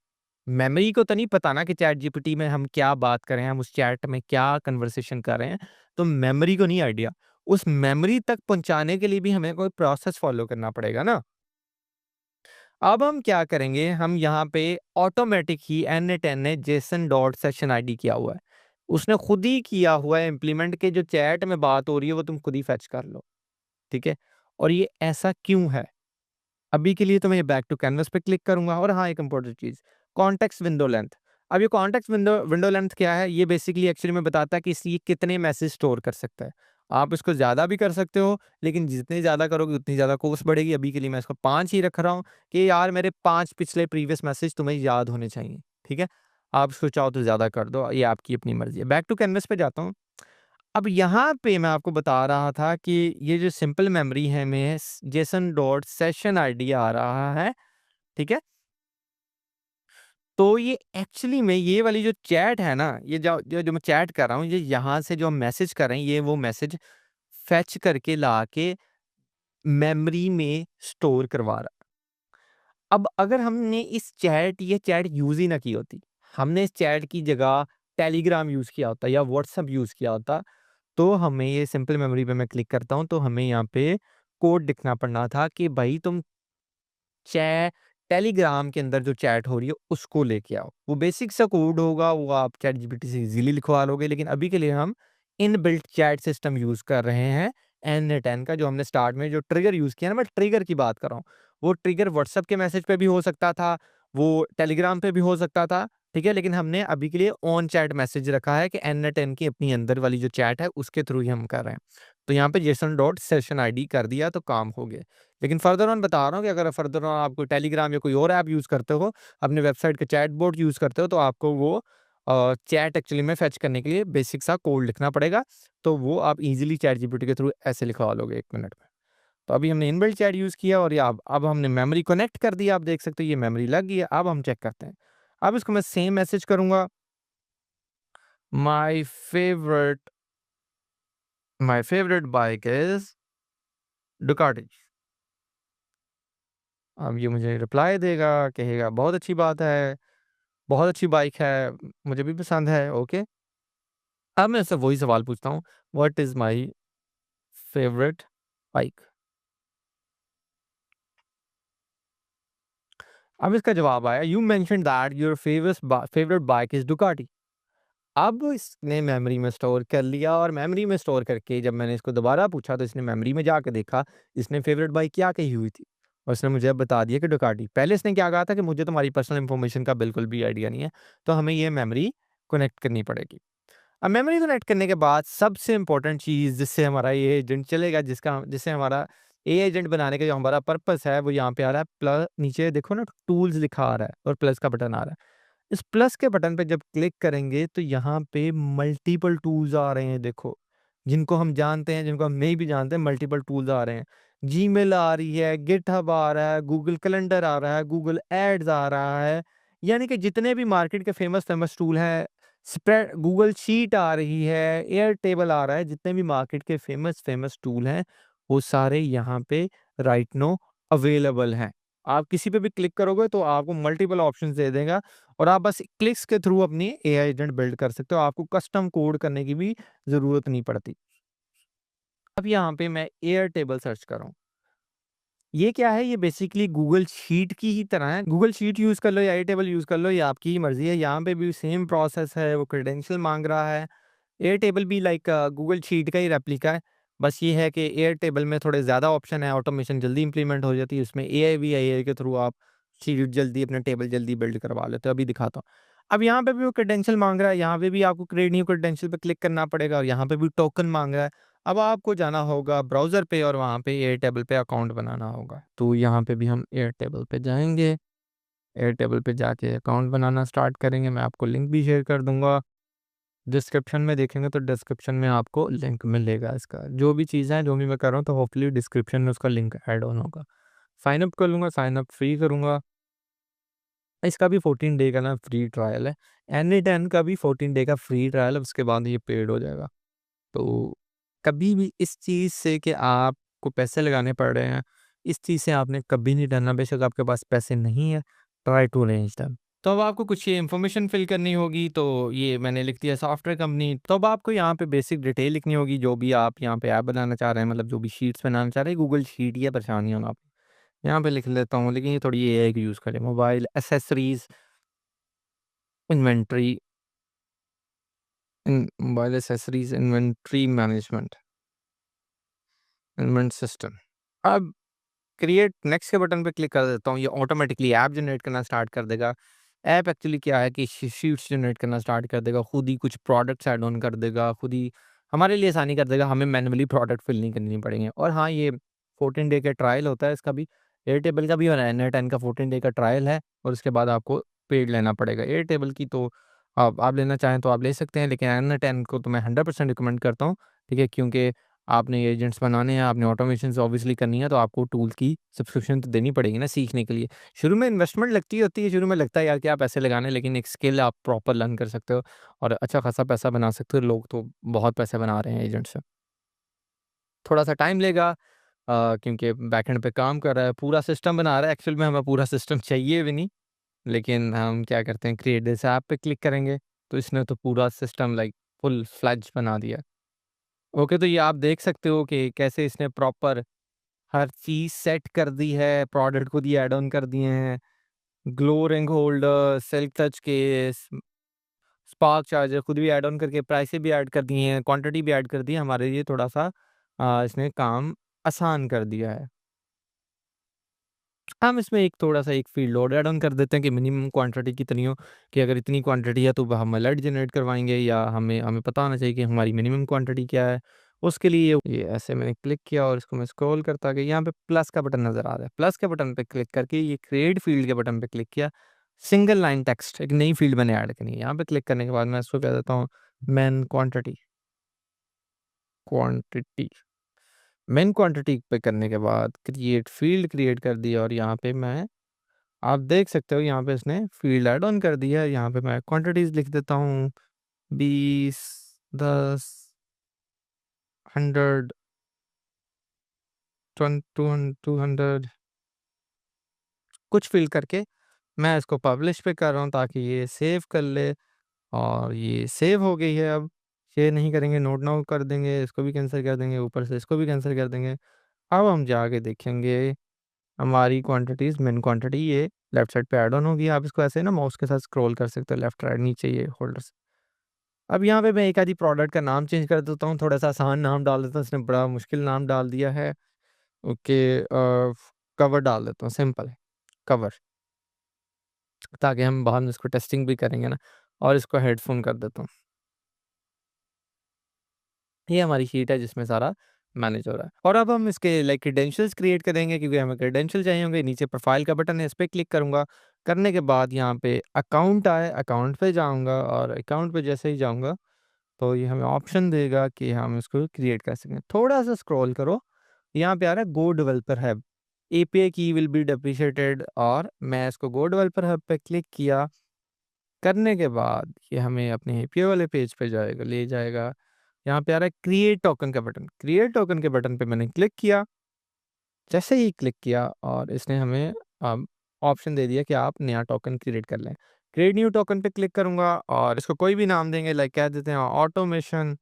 मेमोरी को तो नहीं पता ना कि चैट जीपीटी में हम क्या बात कर रहे हैं, हम उस चैट में क्या कन्वर्सेशन कर रहे हैं, तो मेमोरी को नहीं आइडिया। उस मेमोरी तक पहुँचाने के लिए भी हमें कोई प्रोसेस फ़ॉलो करना पड़ेगा ना। अब हम क्या करेंगे, हम यहाँ पे ऑटोमेटिक ही N10 ने जेसन डॉट सेशन आईडी किया हुआ है। उसने खुद ही किया हुआ है इम्प्लीमेंट के जो चैट में बात हो रही है वो तुम खुद ही फेच कर लो, ठीक है? और ये ऐसा क्यों है? अभी के लिए तो मैं ये बैक टू कैनवास पे क्लिक करूँगा और हाँ, एक इम्पोर्टेंट चीज़, कॉन्टेक्स्ट विंडो लेंथ। अब ये कॉन्टेक्स्ट विंडो विंडो लेंथ क्या है? ये बेसिकली एक्चुअली में बताता है कि ये कितने मैसेज स्टोर कर सकता है। आप इसको ज़्यादा भी कर सकते हो, लेकिन जितने ज़्यादा करोगे उतनी ज़्यादा कॉस्ट बढ़ेगी। अभी के लिए मैं इसको 5 ही रख रहा हूँ कि यार मेरे 5 पिछले प्रीवियस मैसेज तुम्हें याद होने चाहिए, ठीक है? आप इसको चाहो तो ज़्यादा कर दो, ये आपकी अपनी मर्ज़ी है। बैक टू कैनवास पे जाता हूँ। अब यहाँ पे मैं आपको बता रहा था कि ये जो सिंपल मेमोरी है में जेसन डॉट सेशन आईडी आ रहा है, ठीक है? तो ये एक्चुअली में ये वाली जो चैट है ना, ये जो मैं चैट कर रहा हूँ, ये यहाँ से जो हम मैसेज कर रहे हैं, ये वो मैसेज फेच करके लाके मेमोरी में स्टोर करवा रहा है। अब अगर हमने ये चैट यूज़ ही ना की होती, हमने इस चैट की जगह टेलीग्राम यूज़ किया होता या व्हाट्सएप यूज़ किया होता, तो हमें ये सिंपल मेमोरी पे मैं क्लिक करता हूँ, तो हमें यहाँ पे कोड लिखना पड़ना था कि भाई तुम चे टेलीग्राम के अंदर जो चैट हो रही है उसको लेके आओ। वो बेसिक सा कोड होगा, वो आप चैट जीपीटी से इज़िली लिखवा लोगे, लेकिन अभी के लिए हम इनबिल्ट चैट सिस्टम यूज़ कर रहे हैं N10 का, जो हमने स्टार्ट में जो ट्रिगर यूज़ किया ना, मैं ट्रिगर की बात कर रहा हूँ। वो ट्रिगर व्हाट्सएप के मैसेज पे भी हो सकता था, वो टेलीग्राम पे भी हो सकता था, ठीक है? लेकिन हमने अभी के लिए ऑन चैट मैसेज रखा है कि N10 की अपनी अंदर वाली जो चैट है उसके थ्रू ही हम कर रहे हैं। तो यहाँ पे जेसन डॉट सेशन आईडी कर दिया तो काम हो गया। लेकिन फर्दर ऑन बता रहा हूँ कि अगर फर्दर ऑन आप कोई टेलीग्राम या कोई और ऐप यूज़ करते हो, अपने वेबसाइट का चैटबॉट यूज़ करते हो, तो आपको वो चैट एक्चुअली में फेच करने के लिए बेसिक सा कोड लिखना पड़ेगा। तो वो आप ईज़िली चैट जीपीटी के थ्रू ऐसे लिखवा लोगे 1 मिनट में। तो अभी हमने इनबिल्ट चैट यूज़ किया और ये अब हमने मेमोरी कनेक्ट कर दिया, आप देख सकते हो ये मेमोरी लग गई है। अब हम चेक करते हैं। अब इसको मैं सेम मैसेज करूँगा, my favourite my favourite bike is Ducati. अब ये मुझे रिप्लाई देगा, कहेगा बहुत अच्छी बात है, बहुत अच्छी बाइक है, मुझे भी पसंद है, ओके। अब मैं उससे वही सवाल पूछता हूँ, what is my favourite bike? अब इसका जवाब आया, you mentioned that your favourite bike is Ducati. अब इसने मेमोरी में स्टोर कर लिया और मेमोरी में स्टोर करके जब मैंने इसको दोबारा पूछा तो इसने मेमोरी में जाके देखा, इसने फेवरेट बाइक क्या कही हुई थी और इसने मुझे अब बता दिया कि डुकाटी। पहले इसने क्या कहा था कि मुझे तुम्हारी पर्सनल इन्फॉर्मेशन का बिल्कुल भी आइडिया नहीं है, तो हमें ये मेमोरी कनेक्ट करनी पड़ेगी। अब मेमोरी कनेक्ट करने के बाद सबसे इम्पोर्टेंट चीज़ जिससे हमारा ये एजेंट चलेगा, जिससे हमारा ए एजेंट बनाने का जो हमारा पर्पस है वो यहाँ पे आ रहा है। नीचे देखो ना, टूल्स लिखा आ रहा है और प्लस का बटन आ रहा है। इस प्लस के बटन पे जब क्लिक करेंगे तो यहाँ पे मल्टीपल टूल्स आ रहे हैं, देखो, जिनको हम जानते हैं, जिनको हम नहीं भी जानते हैं, मल्टीपल टूल्स आ रहे हैं। जीमेल आ रही है, गिटहब आ रहा है, गूगल कैलेंडर आ रहा है, गूगल एड्स आ रहा है। यानी कि जितने भी मार्केट के फ़ेमस टूल हैं, स्प्रेड गूगल शीट आ रही है, एयरटेबल आ रहा है, जितने भी मार्केट के फ़ेमस टूल हैं, वो सारे यहाँ पे राइट नाउ अवेलेबल हैं। आप किसी पे भी क्लिक करोगे तो आपको मल्टीपल ऑप्शंस दे देगा और आप बस क्लिक्स के थ्रू अपनी एआई एजेंट बिल्ड कर सकते हो। आपको कस्टम कोड करने की भी ज़रूरत नहीं पड़ती। अब यहाँ पे मैं एयरटेबल सर्च कर रहा हूँ। ये क्या है? ये बेसिकली गूगल शीट की ही तरह है। गूगल शीट यूज़ कर लो या एयरटेबल यूज़ कर लो, ये आपकी ही मर्ज़ी है। यहाँ पे भी सेम प्रोसेस है, वो क्रेडेंशियल माँग रहा है। एयरटेबल भी लाइक गूगल शीट का ही रेप्लिका है। बस ये है कि एयरटेबल में थोड़े ज़्यादा ऑप्शन है, ऑटोमेशन जल्दी इंप्लीमेंट हो जाती है। उसमें एआई भी है, एआई के थ्रू आप शीट जल्दी अपना टेबल जल्दी बिल्ड करवा लेते हो। अभी दिखाता हूँ। अब यहाँ पे भी वो क्रेडेंशियल माँग रहा है, यहाँ पे भी आपको क्रिएट न्यू क्रेडेंशियल पे क्लिक करना पड़ेगा और यहाँ पे भी टोकन माँग रहा है। अब आपको जाना होगा ब्राउज़र पे और वहाँ पे एयरटेबल पे अकाउंट बनाना होगा। तो यहाँ पे भी हम एयरटेबल पे जाएँगे। एयरटेबल पे जाके अकाउंट बनाना स्टार्ट करेंगे। मैं आपको लिंक भी शेयर कर दूँगा। डिस्क्रिप्शन में देखेंगे तो डिस्क्रिप्शन में आपको लिंक मिलेगा इसका। जो भी चीज़ें हैं, जो भी मैं कर रहा हूँ तो होपफुली डिस्क्रिप्शन में उसका लिंक ऐड ऑन होगा। साइन अप कर लूँगा, साइन अप फ्री करूँगा। इसका भी 14 डे का ना फ्री ट्रायल है। एनी10 का भी 14 डे का फ्री ट्रायल है, उसके बाद ये पेड हो जाएगा। तो कभी भी इस चीज़ से कि आपको पैसे लगाने पड़ रहे हैं, इस चीज़ से आपने कभी नहीं डरना, बेशक आपके पास पैसे नहीं है, ट्राई टू अरेंज देम। तो अब आपको कुछ ये इन्फॉर्मेशन फिल करनी होगी, तो ये मैंने लिख दिया सॉफ्टवेयर कंपनी। तो अब आपको यहाँ पे बेसिक डिटेल लिखनी होगी, जो भी आप यहाँ पे ऐप बनाना चाह रहे हैं, मतलब जो भी शीट्स बनाना चाह रहे हैं, गूगल शीट ही है, परेशान नहीं होना आप। यहाँ पे लिख लेता हूँ, लेकिन ये थोड़ी एआई की यूज़ करें। Mobile accessories, inventory mobile accessories, inventory management, invent system. अब क्रिएट नेक्स्ट के बटन पे क्लिक कर देता हूँ, ये ऑटोमेटिकली ऐप जनरेट करना स्टार्ट कर देगा। ऐप एक्चुअली क्या है कि शीट्स जनरेट करना स्टार्ट कर देगा, खुद ही कुछ प्रोडक्ट्स ऐड ऑन कर देगा, खुद ही हमारे लिए आसानी कर देगा, हमें मैनुअली प्रोडक्ट फिल नहीं करनी पड़ेंगे। और हाँ, ये 14 डे का ट्रायल होता है इसका भी, एयरटेबल का भी और एयरटेल का 14 डे का ट्रायल है और उसके बाद आपको पेड लेना पड़ेगा। एयरटेल की तो आप लेना चाहें तो आप ले सकते हैं, लेकिन एयरटेल को तो मैं 100% रिकमेंड करता हूँ, ठीक है? क्योंकि आपने एजेंट्स बनाने हैं, आपने ऑटोमेशंस ऑब्वियसली करनी है, तो आपको टूल की सब्सक्रिप्शन तो देनी पड़ेगी ना सीखने के लिए। शुरू में इन्वेस्टमेंट लगती होती है, शुरू में लगता है यार क्या पैसे लगाने, लेकिन एक स्किल आप प्रॉपर लर्न कर सकते हो और अच्छा खासा पैसा बना सकते हो। लोग तो बहुत पैसे बना रहे हैं एजेंट से। थोड़ा-सा टाइम लेगा क्योंकि बैकएंड पे काम कर रहा है, पूरा सिस्टम बना रहा है। एक्चुअल में हमें पूरा सिस्टम चाहिए भी नहीं, लेकिन हम क्या करते हैं क्रिएट दिस ऐप पे क्लिक करेंगे, तो इसने तो पूरा सिस्टम लाइक फुल फ्लेड्ज बना दिया। ओके, तो ये आप देख सकते हो कि कैसे इसने प्रॉपर हर चीज़ सेट कर दी है, प्रोडक्ट खुद ही ऐड ऑन कर दिए हैं। Glow ring holder, silk touch case, spark charger खुद भी ऐड ऑन करके प्राइसें भी ऐड कर दी हैं, क्वांटिटी भी ऐड कर दी है। हमारे लिए थोड़ा-सा इसने काम आसान कर दिया है। हम इसमें एक थोड़ा-सा एक फ़ील्ड और ऐड ऑन कर देते हैं कि मिनिमम क्वांटिटी कितनी हो, कि अगर इतनी क्वांटिटी है तो हम अलर्ट जनरेट करवाएँगे या हमें हमें पता होना चाहिए कि हमारी मिनिमम क्वांटिटी क्या है। उसके लिए ये ऐसे मैंने क्लिक किया और इसको मैं स्क्रॉल करता गया, यहाँ पे प्लस का बटन नज़र आ रहा है। प्लस के बटन पे क्लिक करके ये क्रिएट फ़ील्ड के बटन पे क्लिक किया, सिंगल लाइन टेक्स्ट एक नई फ़ील्ड मैंने ऐड करनी है। यहाँ पे क्लिक करने के बाद मैं इसको कह देता हूँ main quantity, quantity. Main quantity पे करने के बाद क्रिएट फ़ील्ड क्रिएट कर दिया और यहाँ पे मैं आप देख सकते हो यहाँ पे इसने फ़ील्ड ऐड ऑन कर दिया है। यहाँ पे मैं क्वांटिटीज़ लिख देता हूँ 20, 10, 100, 200 कुछ फ़िल करके मैं इसको पब्लिश पे कर रहा हूँ ताकि ये सेव कर ले और ये सेव हो गई है अब। शेयर नहीं करेंगे, नोट नाउ कर देंगे, इसको भी कैंसल कर देंगे, ऊपर से इसको भी कैंसल कर देंगे। अब हम जाके देखेंगे हमारी क्वांटिटीज़ मेन क्वांटिटी ये लेफ्ट साइड पे ऐड ऑन होगी। आप इसको ऐसे ना माउस के साथ स्क्रॉल कर सकते हो लेफ्ट राइट नीचे ये होल्डर्स। अब यहाँ पे मैं एक आधी प्रोडक्ट का नाम चेंज कर देता हूँ, थोड़ा-सा आसान नाम डाल देता हूँ, इसने बड़ा मुश्किल नाम डाल दिया है। ओके कवर डाल देता हूँ सिंपल, कवर, ताकि हम बाद में इसको टेस्टिंग भी करेंगे ना और इसको हेडफ़ोन कर देता हूँ। ये हमारी शीट है जिसमें सारा मैनेज हो रहा है और अब हम इसके लाइक क्रेडेंशियल्स क्रिएट करेंगे क्योंकि हमें क्रेडेंशियल चाहिए होंगे। नीचे प्रोफाइल का बटन है, इस पे क्लिक करूँगा। करने के बाद यहाँ पे अकाउंट आए, अकाउंट पे जाऊँगा और अकाउंट पे जैसे ही जाऊँगा तो ये हमें ऑप्शन देगा कि हम इसको क्रिएट कर सकें। थोड़ा-सा स्क्रॉल करो, यहाँ पे आ रहा है गो डेवलपर हब, एपीआई की विल बी डेप्रिशिएटेड, और मैं इसको गो डेवलपर हब पे क्लिक किया। करने के बाद ये हमें अपने एपीआई वाले पेज पे जाएगा, ले जाएगा। यहाँ पे आ रहा है क्रिएट टोकन का बटन, क्रिएट टोकन के बटन पे मैंने क्लिक किया। जैसे ही क्लिक किया और इसने हमें ऑप्शन दे दिया कि आप नया टोकन क्रिएट कर लें। क्रिएट न्यू टोकन पे क्लिक करूँगा और इसको कोई भी नाम देंगे, लाइक कह देते हैं ऑटोमेशन,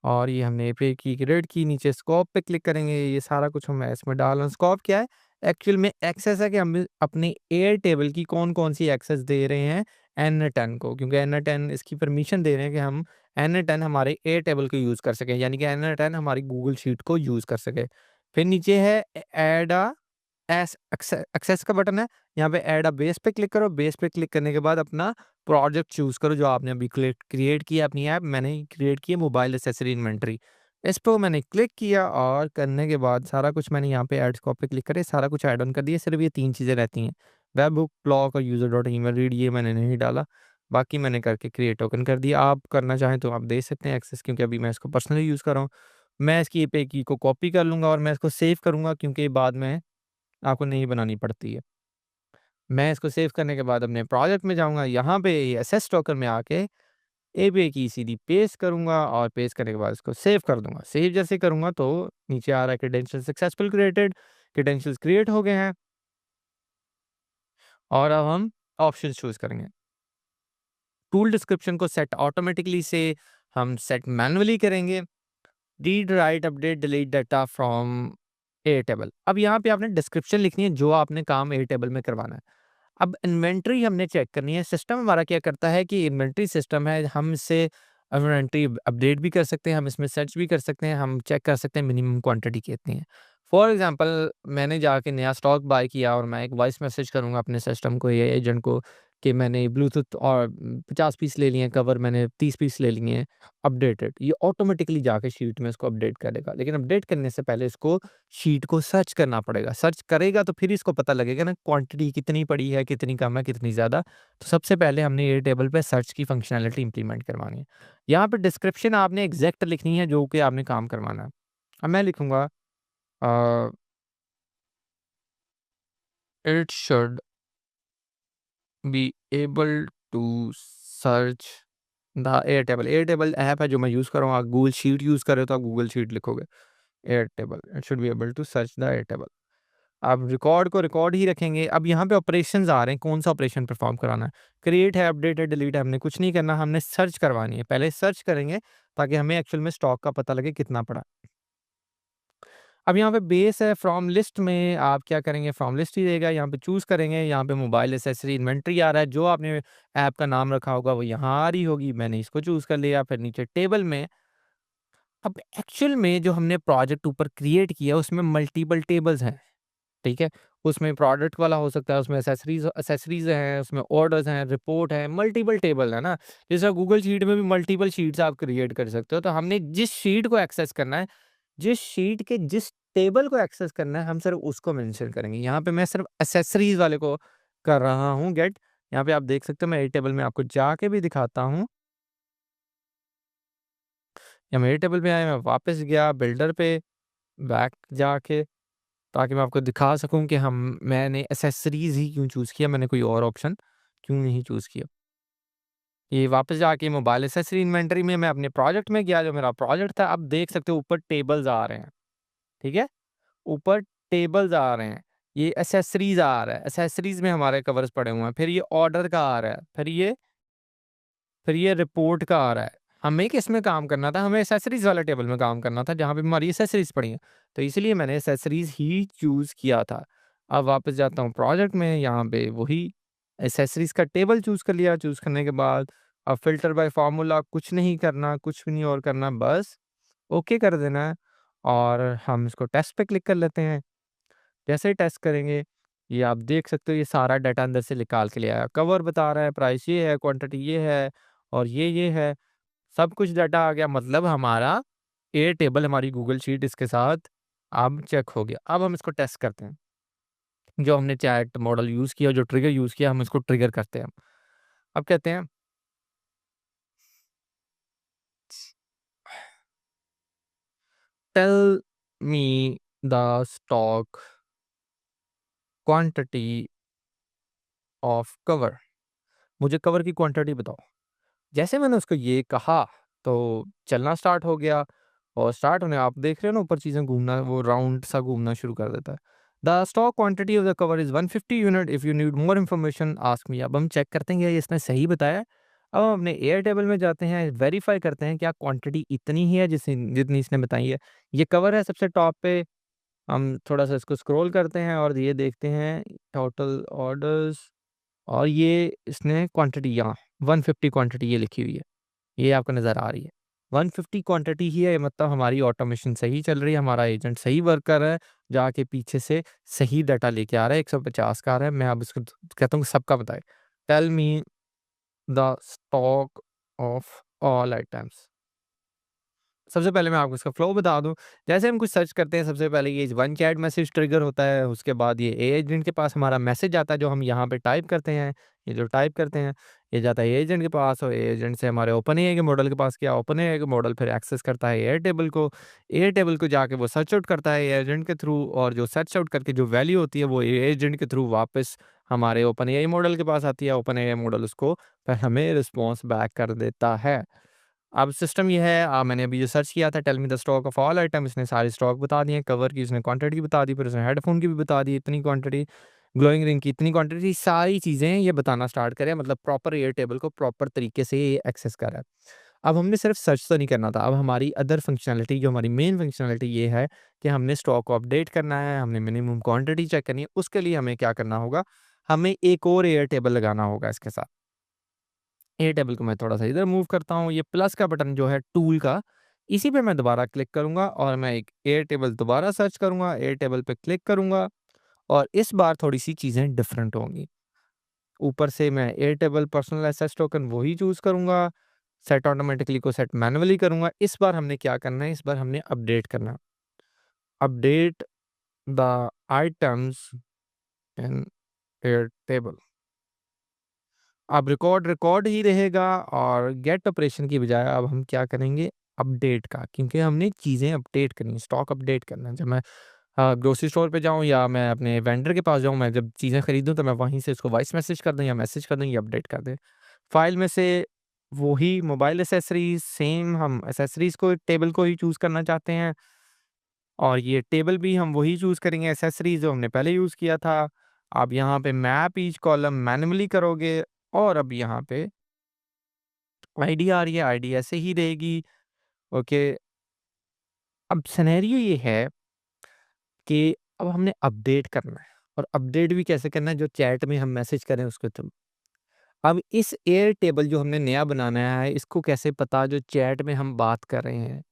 और ये हमने एपीआई की क्रिएट की। नीचे स्कोप पे क्लिक करेंगे, ये सारा कुछ मैं इसमें डाल रहा हूँ। स्कोप क्या है? एक्चुअल में एक्सेस है कि हम अपनी एयर टेबल की कौन-कौन सी एक्सेस दे रहे हैं एन10 को, क्योंकि एन10 इसकी परमिशन दे रहे हैं कि हम एन10 हमारे एयर टेबल को यूज़ कर सकें, यानी कि एन10 हमारी गूगल शीट को यूज़ कर सके। फिर नीचे है ऐड अ एक्सेस का बटन है, यहाँ पे ऐड अ बेस पे क्लिक करो। बेस पे क्लिक करने के बाद अपना प्रोजेक्ट चूज़ करो जो आपने अभी क्रिएट किया अपनी ऐप। मैंने क्रिएट की है मोबाइल एक्सेसरी इन्वेंटरी। इस पे मैंने क्लिक किया और करने के बाद सारा कुछ मैंने यहाँ पे ऐड स्कोप पे क्लिक करे, सारा कुछ ऐड ऑन कर दिया। सिर्फ ये 3 चीज़ें रहती हैं, वेब हुक, ब्लॉक और यूज़र डॉट ईमेल रीड, ये मैंने नहीं डाला। बाकी मैंने करके क्रिएट टोकन कर दिया। आप करना चाहें तो आप दे सकते हैं एक्सेस, क्योंकि अभी मैं इसको पर्सनली यूज़ कर रहा हूँ। मैं इसकी एपीआई की को कॉपी कर लूँगा और मैं इसको सेव करूँगा, क्योंकि बाद में आपको नहीं बनानी पड़ती है। मैं इसको सेव करने के बाद अपने प्रोजेक्ट में जाऊँगा, यहाँ पे एसएस टोकन में आके एपीआई की सीधी पेस्ट करूँगा और पेस्ट करने के बाद इसको सेव कर दूँगा। सेव जैसे करूँगा तो नीचे आ रहा है credential successful created, credentials create हो गए हैं और अब हम ऑप्शंस चूज़ करेंगे। टूल डिस्क्रिप्शन को सेट ऑटोमेटिकली से हम सेट मैन्युअली करेंगे। Read, right, update, delete data from Airtable. अब यहाँ पे आपने डिस्क्रिप्शन लिखनी है जो आपने काम एयरटेबल में करवाना है। अब इन्वेंट्री हमने चेक करनी है। सिस्टम हमारा क्या करता है कि इन्वेंट्री सिस्टम है, हम इससे इन्वेंट्री अपडेट भी कर सकते हैं, हम इसमें सर्च भी कर सकते हैं, हम चेक कर सकते हैं मिनिमम क्वांटिटी कितनी है। फॉर एग्जांपल मैंने जाके नया स्टॉक बाय किया और मैं एक वॉइस मैसेज करूँगा अपने सिस्टम को या एजेंट को कि मैंने ब्लूटूथ और 50 पीस ले लिए हैं, कवर मैंने 30 पीस ले लिए हैं, अपडेटेड। ये ऑटोमेटिकली जाके शीट में इसको अपडेट करेगा। लेकिन अपडेट करने से पहले इसको शीट को सर्च करना पड़ेगा। सर्च करेगा तो फिर इसको पता लगेगा ना क्वांटिटी कितनी पड़ी है, कितनी कम है, कितनी ज़्यादा। तो सबसे पहले हमने ये टेबल पे सर्च की फंक्शनैलिटी इंप्लीमेंट करवानी है। यहाँ पे डिस्क्रिप्शन आपने एग्ज़ैक्ट लिखनी है जो कि आपने काम करवाना है। अब मैं लिखूँगा uh, it should be able to search the Airtable. Airtable app है जो मैं यूज़ कर रहा हूँ। आप गूगल शीट यूज़ कर रहे हो तो आप गूगल शीट लिखोगे। Airtable, it should be able to search the Airtable. आप रिकॉर्ड को रिकॉर्ड ही रखेंगे। अब यहाँ पे ऑपरेशंस आ रहे हैं, कौन-सा ऑपरेशन परफ़ॉर्म कराना है। क्रिएट है, अपडेट है, डिलीट है, हमने कुछ नहीं करना, हमने सर्च करवानी है। पहले सर्च करेंगे ताकि हमें एक्चुअल में स्टॉक का पता लगे कितना पड़ा। अब यहाँ पे बेस है, फ्रॉम लिस्ट में आप क्या करेंगे, फ्रॉम लिस्ट ही देगा, यहाँ पे चूज़ करेंगे, यहाँ पे मोबाइल एक्सेसरी इन्वेंटरी आ रहा है, जो आपने ऐप का नाम रखा होगा वो यहाँ आ रही होगी, मैंने इसको चूज़ कर लिया। फिर नीचे टेबल में अब एक्चुअल में जो हमने प्रोजेक्ट ऊपर क्रिएट किया उसमें मल्टीपल टेबल्स हैं। ठीक है? उसमें प्रोडक्ट वाला हो सकता है, उसमें एक्सेसरीज़ एक्सेसरीज़ हैं, उसमें ऑर्डर्स हैं, रिपोर्ट है, मल्टीपल टेबल है ना? जैसे गूगल शीट में भी मल्टीपल शीट्स आप क्रिएट कर सकते हो, तो हमने जिस शीट को एक्सेस करना है, जिस शीट के जिस टेबल को एक्सेस करना है, हम सिर्फ़ उसको मेंशन करेंगे। यहाँ पे मैं सिर्फ़ एक्सेसरीज़ वाले को कर रहा हूँ गेट। यहाँ पे आप देख सकते हो मैं ए टेबल में आपको जाके भी दिखाता हूँ। या मैं ए टेबल पे आया, मैं वापस गया बिल्डर पे, बैक जाके ताकि मैं आपको दिखा सकूँ कि हम मैंने एक्सेसरीज़ ही क्यों चूज़ किया, मैंने कोई और ऑप्शन क्यों नहीं चूज़ किया। ये वापस जाके मोबाइल एक्सेसरी इन्वेंटरी में मैं अपने प्रोजेक्ट में गया, जो मेरा प्रोजेक्ट था, अब देख सकते हो ऊपर टेबल्स आ रहे हैं, ठीक है? ऊपर टेबल्स आ रहे हैं, ये एक्सेसरीज़ आ रहा है, एक्सेसरीज़ में हमारे कवर्स पड़े हुए हैं, फिर ये ऑर्डर का आ रहा है, फिर ये रिपोर्ट का आ रहा है। हमें किसमें काम करना था? हमें एक्सेसरीज़ वाले टेबल में काम करना था, जहाँ पे हमारी एक्सेसरीज़ पड़ी हैं। तो इसलिए मैंने एक्सेसरीज़ ही चूज़ किया था। अब वापस जाता हूँ प्रोजेक्ट में, यहाँ पे वही एक्सेसरीज़ का टेबल चूज़ कर लिया। चूज़ करने के बाद अब फ़िल्टर बाय फ़ॉर्मूला कुछ नहीं करना, कुछ भी नहीं और करना, बस ओके कर देना है और हम इसको टेस्ट पे क्लिक कर लेते हैं। जैसे ही टेस्ट करेंगे, ये आप देख सकते हो ये सारा डाटा अंदर से निकाल के ले आया। कवर बता रहा है, प्राइस ये है, क्वांटिटी ये है और ये है। सब कुछ डाटा आ गया, मतलब हमारा ए टेबल हमारी गूगल शीट इसके साथ अब चेक हो गया। अब हम इसको टेस्ट करते हैं। जो हमने चैट मॉडल यूज़ किया, जो ट्रिगर यूज़ किया, हम इसको ट्रिगर करते हैं। अब कहते हैं tell me the stock quantity of cover. मुझे कवर की क्वांटिटी बताओ। जैसे मैंने उसको ये कहा तो चलना स्टार्ट हो गया और स्टार्ट होने आप देख रहे हो ना ऊपर चीज़ें घूमना, वो राउंड सा घूमना शुरू कर देता है। The stock quantity of the cover is 150 unit, if you need more information ask me. अब हम चेक करते हैं कि इसने सही बताया। अब हम अपने एयर टेबल में जाते हैं, वेरीफाई करते हैं क्या क्वांटिटी इतनी ही है जितनी इसने बताई है। ये कवर है सबसे टॉप पे। हम थोड़ा सा इसको स्क्रॉल करते हैं और ये देखते हैं टोटल ऑर्डर्स, और ये इसने क्वांटिटी यहाँ 150 क्वांटिटी ये लिखी हुई है। ये आपको नज़र आ रही है। 150 क्वांटिटी ही है, मतलब हमारी ऑटोमेशन सही चल रही है, हमारा एजेंट सही वर्क कर रहा है, जाके पीछे से सही डाटा लेके आ रहा है, 150 का आ रहा है। मैं अब इसको कहता हूँ कि सबका बताएँ। Tell me the stock of all items. सबसे पहले मैं आपको इसका फ्लो बता दूँ। जैसे हम कुछ सर्च करते हैं, सबसे पहले ये वन चैट मैसेज ट्रिगर होता है, उसके बाद ये एजेंट के पास हमारा मैसेज आता है जो हम यहाँ पे टाइप करते हैं। ये जो टाइप करते हैं, ये जाता है एजेंट के पास और एजेंट से हमारे ओपन एआई के मॉडल के पास गया। ओपन एआई का मॉडल फिर एक्सेस करता है एयर टेबल को। एयर टेबल को जाके वो सर्च आउट करता है एजेंट के थ्रू, और जो सर्च आउट करके जो वैल्यू होती है वो एजेंट के थ्रू वापस हमारे ओपन एआई मॉडल के पास आती है। ओपन एआई मॉडल उसको फिर हमें रिस्पॉन्स बैक कर देता है। अब सिस्टम ये है, मैंने अभी जो सर्च किया था tell me the stock of all item, इसने सारे स्टॉक बता दिए, कवर की इसने क्वांटिटी बता दी, फिर उसने हेडफ़ोन की भी बता दी इतनी क्वांटिटी, ग्लोइंग रिंग की इतनी क्वांटिटी, सारी चीज़ें ये बताना स्टार्ट करे, मतलब प्रॉपर एयर टेबल को प्रॉपर तरीके से ये एक्सेस कर रहा है। अब हमने सिर्फ सर्च तो नहीं करना था, अब हमारी अदर फंक्शनैलिटी जो हमारी मेन फंक्शनैलिटी ये है कि हमने स्टॉक को अपडेट करना है, हमने मिनिमम क्वांटिटी चेक करनी है, उसके लिए हमें क्या करना होगा, हमें एक और एयर टेबल लगाना होगा इसके साथ। एयर टेबल को मैं थोड़ा-सा इधर मूव करता हूँ, ये प्लस का बटन जो है टूल का, इसी पे मैं दोबारा क्लिक करूँगा और मैं एक एयर टेबल दोबारा सर्च करूँगा, एयर टेबल पे क्लिक करूँगा और इस बार थोड़ी-सी चीज़ें डिफरेंट होंगी। ऊपर से मैं air table personal access token वही चूज़ करूँगा, सेट ऑटोमैटिकली को सेट मैनुअली करूँगा। इस बार हमने क्या करना है, इस बार हमने अपडेट करना है। Update the items in air table. अब रिकॉर्ड रिकॉर्ड ही रहेगा और गेट ऑपरेशन की बजाय अब हम क्या करेंगे, अपडेट का, क्योंकि हमने चीज़ें अपडेट करनी है, स्टॉक अपडेट करना है। जब मैं ग्रोसरी स्टोर पे जाऊँ या मैं अपने वेंडर के पास जाऊँ, मैं जब चीज़ें खरीदूँ तो मैं वहीं से इसको वॉइस मैसेज कर दूँ या मैसेज कर दूँ, ये अपडेट कर दें। फाइल में से वही मोबाइल एक्सेसरीज़, सेम हम एक्सेसरीज़ को टेबल को ही चूज़ करना चाहते हैं और ये टेबल भी हम वही चूज़ करेंगे एक्सेसरीज़ जो हमने पहले यूज़ किया था। अब यहाँ पे मैप ईच कॉलम मैनुअली करोगे और अब यहाँ पे आईडी आ रही है, आईडी ऐसे ही रहेगी, ओके। अब सिनेरियो ये है कि अब हमने अपडेट करना है और अपडेट भी कैसे करना है, जो चैट में हम मैसेज करें उसके थ्रू। अब इस एयर टेबल जो हमने नया बनाना है, इसको कैसे पता जो चैट में हम बात कर रहे हैं।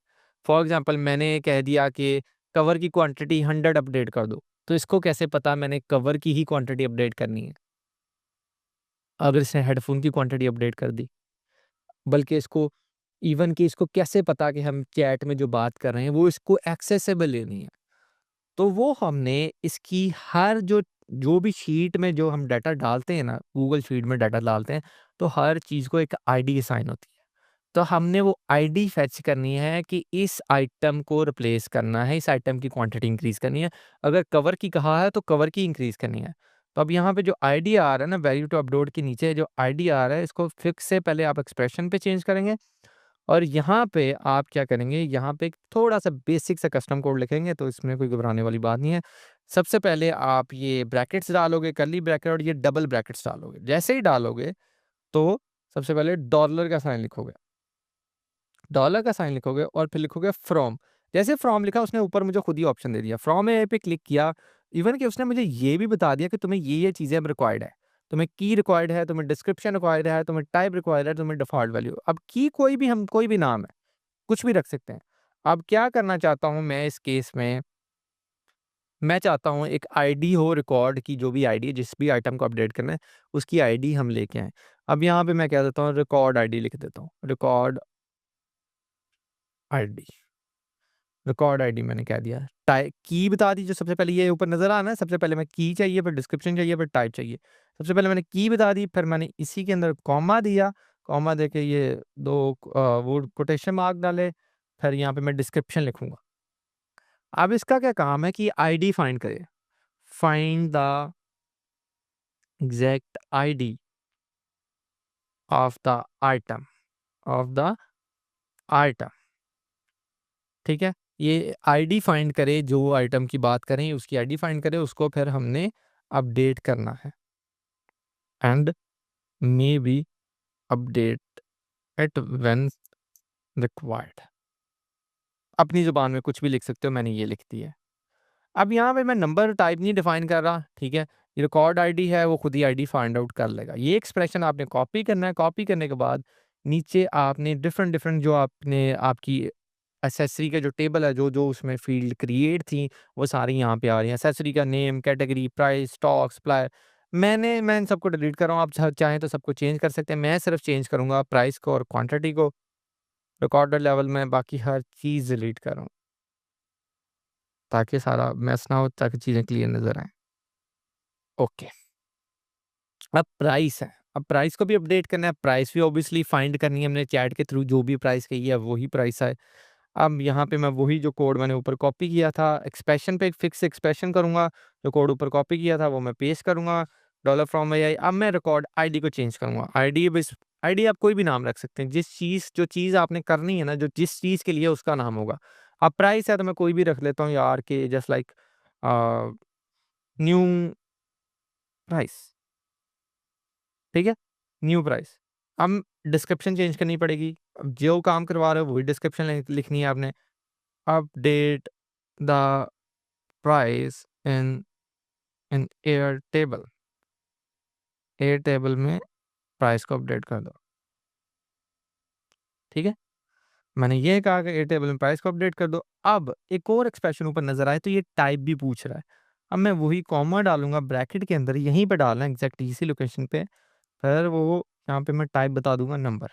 फॉर एग्ज़ाम्पल मैंने कह दिया कि कवर की क्वांटिटी 100 अपडेट कर दो, तो इसको कैसे पता मैंने कवर की ही क्वांटिटी अपडेट करनी है, अगर इसने हेडफ़ोन की क्वांटिटी अपडेट कर दी। बल्कि इसको इवन कि इसको कैसे पता कि हम चैट में जो बात कर रहे हैं वो इसको एक्सेसिबल लेनी है। तो वो हमने इसकी हर जो जो भी शीट में जो हम डाटा डालते हैं ना, गूगल शीट में डाटा डालते हैं, तो हर चीज़ को एक आईडी असाइन होती है। तो हमने वो आईडी फेच करनी है कि इस आइटम को रिप्लेस करना है, इस आइटम की क्वांटिटी इंक्रीज़ करनी है। अगर कवर की कहा है तो कवर की इंक्रीज़ करनी है। तो अब यहाँ पे जो आईडी आ रहा है ना, वैल्यू टू अपलोड के नीचे जो आईडी आ रहा है, इसको फिक्स से पहले आप एक्सप्रेशन पे चेंज करेंगे और यहाँ पे आप क्या करेंगे, यहाँ पे एक थोड़ा-सा बेसिक सा कस्टम कोड लिखेंगे, तो इसमें कोई घबराने वाली बात नहीं है। सबसे पहले आप ये ब्रैकेट्स डालोगे, कर्ली ब्रैकेट और ये डबल ब्रैकेट्स डालोगे। जैसे ही डालोगे, तो सबसे पहले डॉलर का साइन लिखोगे। डॉलर का साइन लिखोगे और फिर लिखोगे फ्रॉम। जैसे फ्रॉम लिखा, उसने ऊपर मुझे खुद ही ऑप्शन दे दिया। फ्रॉम ए पे क्लिक किया, इवन कि उसने मुझे ये भी बता दिया कि तुम्हें ये चीज़ें अब रिक्वायर्ड है। तुम्हें की रिक्वायर्ड है, तुम्हें डिस्क्रिप्शन रिक्वायर्ड है, तुम्हें टाइप रिक्वायर्ड है, तुम्हें डिफ़ॉल्ट वैल्यू। अब की कोई भी हम कोई भी नाम है, कुछ भी रख सकते हैं। अब क्या करना चाहता हूँ मैं इस केस में, मैं चाहता हूँ एक आईडी हो रिकॉर्ड की, जो भी आईडी है, जिस भी आइटम को अपडेट करना है, उसकी आईडी हम लेके आएँ। अब यहाँ पे मैं क्या देता हूँ, रिकॉर्ड आईडी लिख देता हूँ। Record ID. रिकॉर्ड आईडी मैंने कह दिया। टाइ की बता दी, जो सबसे पहले ये ऊपर नज़र आ रहा है, सबसे पहले मैं की चाहिए, फिर डिस्क्रिप्शन चाहिए, फिर टाइप चाहिए। सबसे पहले मैंने की बता दी, फिर मैंने इसी के अंदर कॉमा दिया, कॉमा देके ये 2 वो कोटेशन मार्क डाले, फिर यहाँ पे मैं डिस्क्रिप्शन लिखूँगा। अब इसका क्या काम है कि आईडी फाइंड करे, find the exact ID of the item, of the item, ठीक है। ये आईडी फाइंड करे, जो आइटम की बात करें उसकी आईडी फाइंड करे, उसको फिर हमने अपडेट करना है and may be update it when required. अपनी ज़ुबान में कुछ भी लिख सकते हो, मैंने ये लिख दिया है। अब यहाँ पे मैं नंबर टाइप नहीं डिफाइन कर रहा, ठीक है। ये रिकॉर्ड आईडी है, वो खुद ही आईडी फाइंड आउट कर लेगा। ये एक्सप्रेशन आपने कॉपी करना है, कॉपी करने के बाद नीचे आपने डिफरेंट डिफरेंट जो आपने आपकी एसेसरी का जो टेबल है, जो जो उसमें फील्ड क्रिएट थी, वो सारी यहाँ पे आ रही हैं। एसेसरी का name, category, price, stock, supplier. मैं इन सबको डिलीट कर रहा हूँ, आप चाहें तो सबको चेंज कर सकते हैं। मैं सिर्फ चेंज करूँगा प्राइस को और क्वांटिटी को। रिकॉर्डर लेवल में बाकी हर चीज़ डिलीट कर रहा हूँ, ताकि सारा मैस ना हो, ताकि चीज़ें क्लियर नज़र आएँ। ओके, अब प्राइस है। अब प्राइस को भी अपडेट करना है, प्राइस भी ऑब्वियसली फाइंड करनी है हमने चैट के थ्रू, जो भी प्राइस कही है वही प्राइस है। अब यहाँ पे मैं वही जो कोड मैंने ऊपर कॉपी किया था, एक्सप्रेशन पे एक फिक्स एक्सप्रेशन करूँगा, जो कोड ऊपर कॉपी किया था वो मैं पेस्ट करूँगा, डॉलर फ्रॉम एआई। अब मैं रिकॉर्ड आईडी को चेंज करूँगा। आईडी बस, आईडी आप कोई भी नाम रख सकते हैं, जो चीज़ आपने करनी है ना, जो जिस चीज़ के लिए उसका नाम होगा। अब प्राइस है तो मैं कोई भी रख लेता हूँ यार, के जस्ट लाइक न्यू प्राइस, ठीक है? New price. अब डिस्क्रिप्शन चेंज करनी पड़ेगी। अब जो काम करवा रहे हो वही डिस्क्रिप्शन लिखनी है आपने। Update the price in in air table. Air table में प्राइस को अपडेट कर दो, ठीक है। मैंने ये कहा कि एयर टेबल में प्राइस को अपडेट कर दो। अब एक और एक्सप्रेशन ऊपर नजर आए तो ये टाइप भी पूछ रहा है। अब मैं वही कॉमा डालूंगा ब्रैकेट के अंदर, यहीं पे डालना है एग्जैक्ट इसी लोकेशन पे। फिर वो यहाँ पे मैं टाइप बता दूंगा नंबर।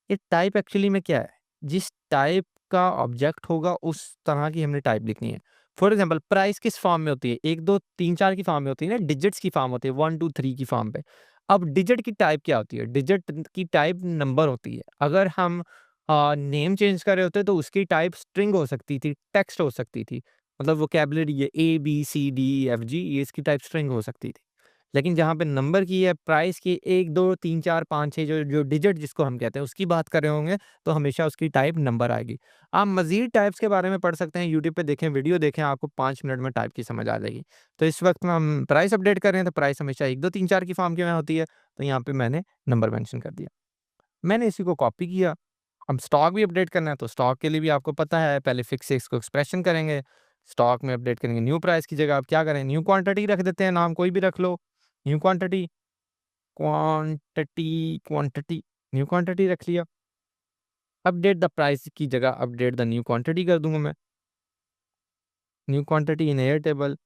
ये टाइप एक्चुअली में क्या है? जिस टाइप का ऑब्जेक्ट होगा उस तरह की हमने टाइप लिखनी है। फॉर एग्जांपल प्राइस किस फॉर्म में होती है? 1, 2, 3, 4 की फॉर्म में होती है ना, डिजिट्स की फॉर्म होती है 1, 2, 3 की फॉर्म पे। अब डिजिट की टाइप क्या होती है? डिजिट की टाइप नंबर होती है। अगर हम नेम चेंज कर रहे होते तो उसकी टाइप स्ट्रिंग हो सकती थी, टेक्स्ट हो सकती थी। मतलब वोकैब्युलरी ये ए, बी, सी, डी, एफ, जी, ये इसकी टाइप स्ट्रिंग हो सकती थी। लेकिन जहाँ पे नंबर की है, प्राइस की 1, 2, 3, 4, 5, 6 जो जो डिजिट जिसको हम कहते हैं उसकी बात कर रहे होंगे, तो हमेशा उसकी टाइप नंबर आएगी। आप मज़ीद टाइप्स के बारे में पढ़ सकते हैं, यूट्यूब पे देखें, वीडियो देखें, आपको 5 मिनट में टाइप की समझ आ जाएगी। तो इस वक़्त में हम प्राइस अपडेट कर रहे हैं, तो प्राइस हमेशा 1, 2, 3, 4 की फॉर्म की में होती है, तो यहाँ पे मैंने नंबर मेंशन कर दिया। मैंने इसी को कॉपी किया। अब स्टॉक भी अपडेट करना है, तो स्टॉक के लिए भी आपको पता है, पहले फिक्स से इसको एक्सप्रेशन करेंगे, स्टॉक में अपडेट करेंगे। न्यू प्राइस की जगह आप क्या करें, न्यू क्वांटिटी रख देते हैं, नाम कोई भी रख लो। New quantity, quantity, new quantity रख लिया। अपडेट द प्राइस की जगह अपडेट द न्यू क्वांटिटी कर दूँगा मैं। New quantity in air table,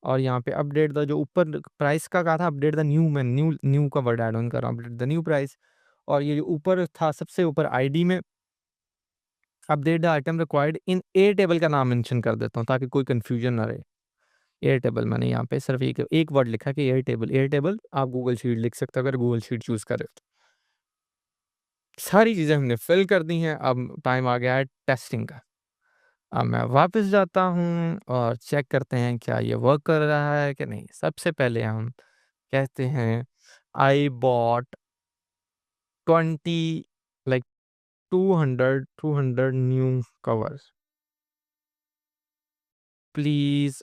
और यहाँ पे अपडेट द, जो ऊपर प्राइस का कहा था अपडेट द न्यू, मैं न्यू न्यू का वर्ड ऐड ऑन कर रहा हूँ, अपडेट द न्यू प्राइस। और ये जो ऊपर था सबसे ऊपर आईडी में, update the item required in air table का नाम मेंशन कर देता हूँ, ताकि कोई कंफ्यूजन ना रहे। एयर टेबल मैंने यहाँ पे सिर्फ एक एक वर्ड लिखा कि एयर टेबल। एयर टेबल आप गूगल शीट लिख सकते हो अगर गूगल शीट चूज़ कर रहे हो तो। सारी चीज़ें हमने फिल कर दी हैं, अब टाइम आ गया है टेस्टिंग का। अब मैं वापस जाता हूँ और चेक करते हैं क्या ये वर्क कर रहा है कि नहीं। सबसे पहले हम कहते हैं I bought 20 like 200 new covers. Please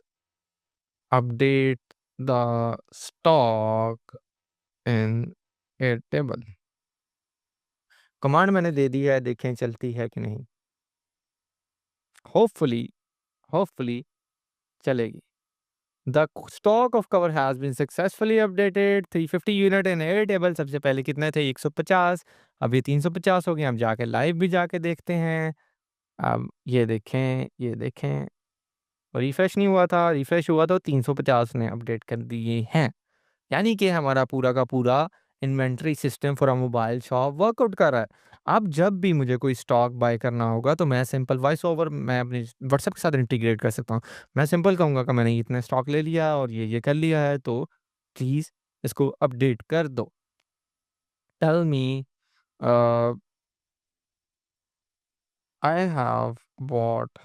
update the stock in Airtable. Command मैंने दे दी है, देखें चलती है कि नहीं। होपफुली होपफुली चलेगी। The stock of cover has been successfully updated 350 unit in Airtable. सबसे पहले कितने थे? 150, अभी 350 हो गए। हम जाके लाइव भी जाके देखते हैं। अब ये देखें, रिफ्रेश नहीं हुआ था, रिफ्रेश हुआ तो 350 ने अपडेट कर दिए हैं। यानी कि हमारा पूरा का पूरा inventory system for a mobile shop workout कर रहा है। अब जब भी मुझे कोई स्टॉक बाय करना होगा तो मैं सिंपल वॉइस ओवर मैं अपने व्हाट्सएप के साथ इंटीग्रेट कर सकता हूँ। मैं सिंपल कहूँगा कि मैंने इतना स्टॉक ले लिया और ये कर लिया है, तो प्लीज़ इसको अपडेट कर दो। Tell me a, I have bought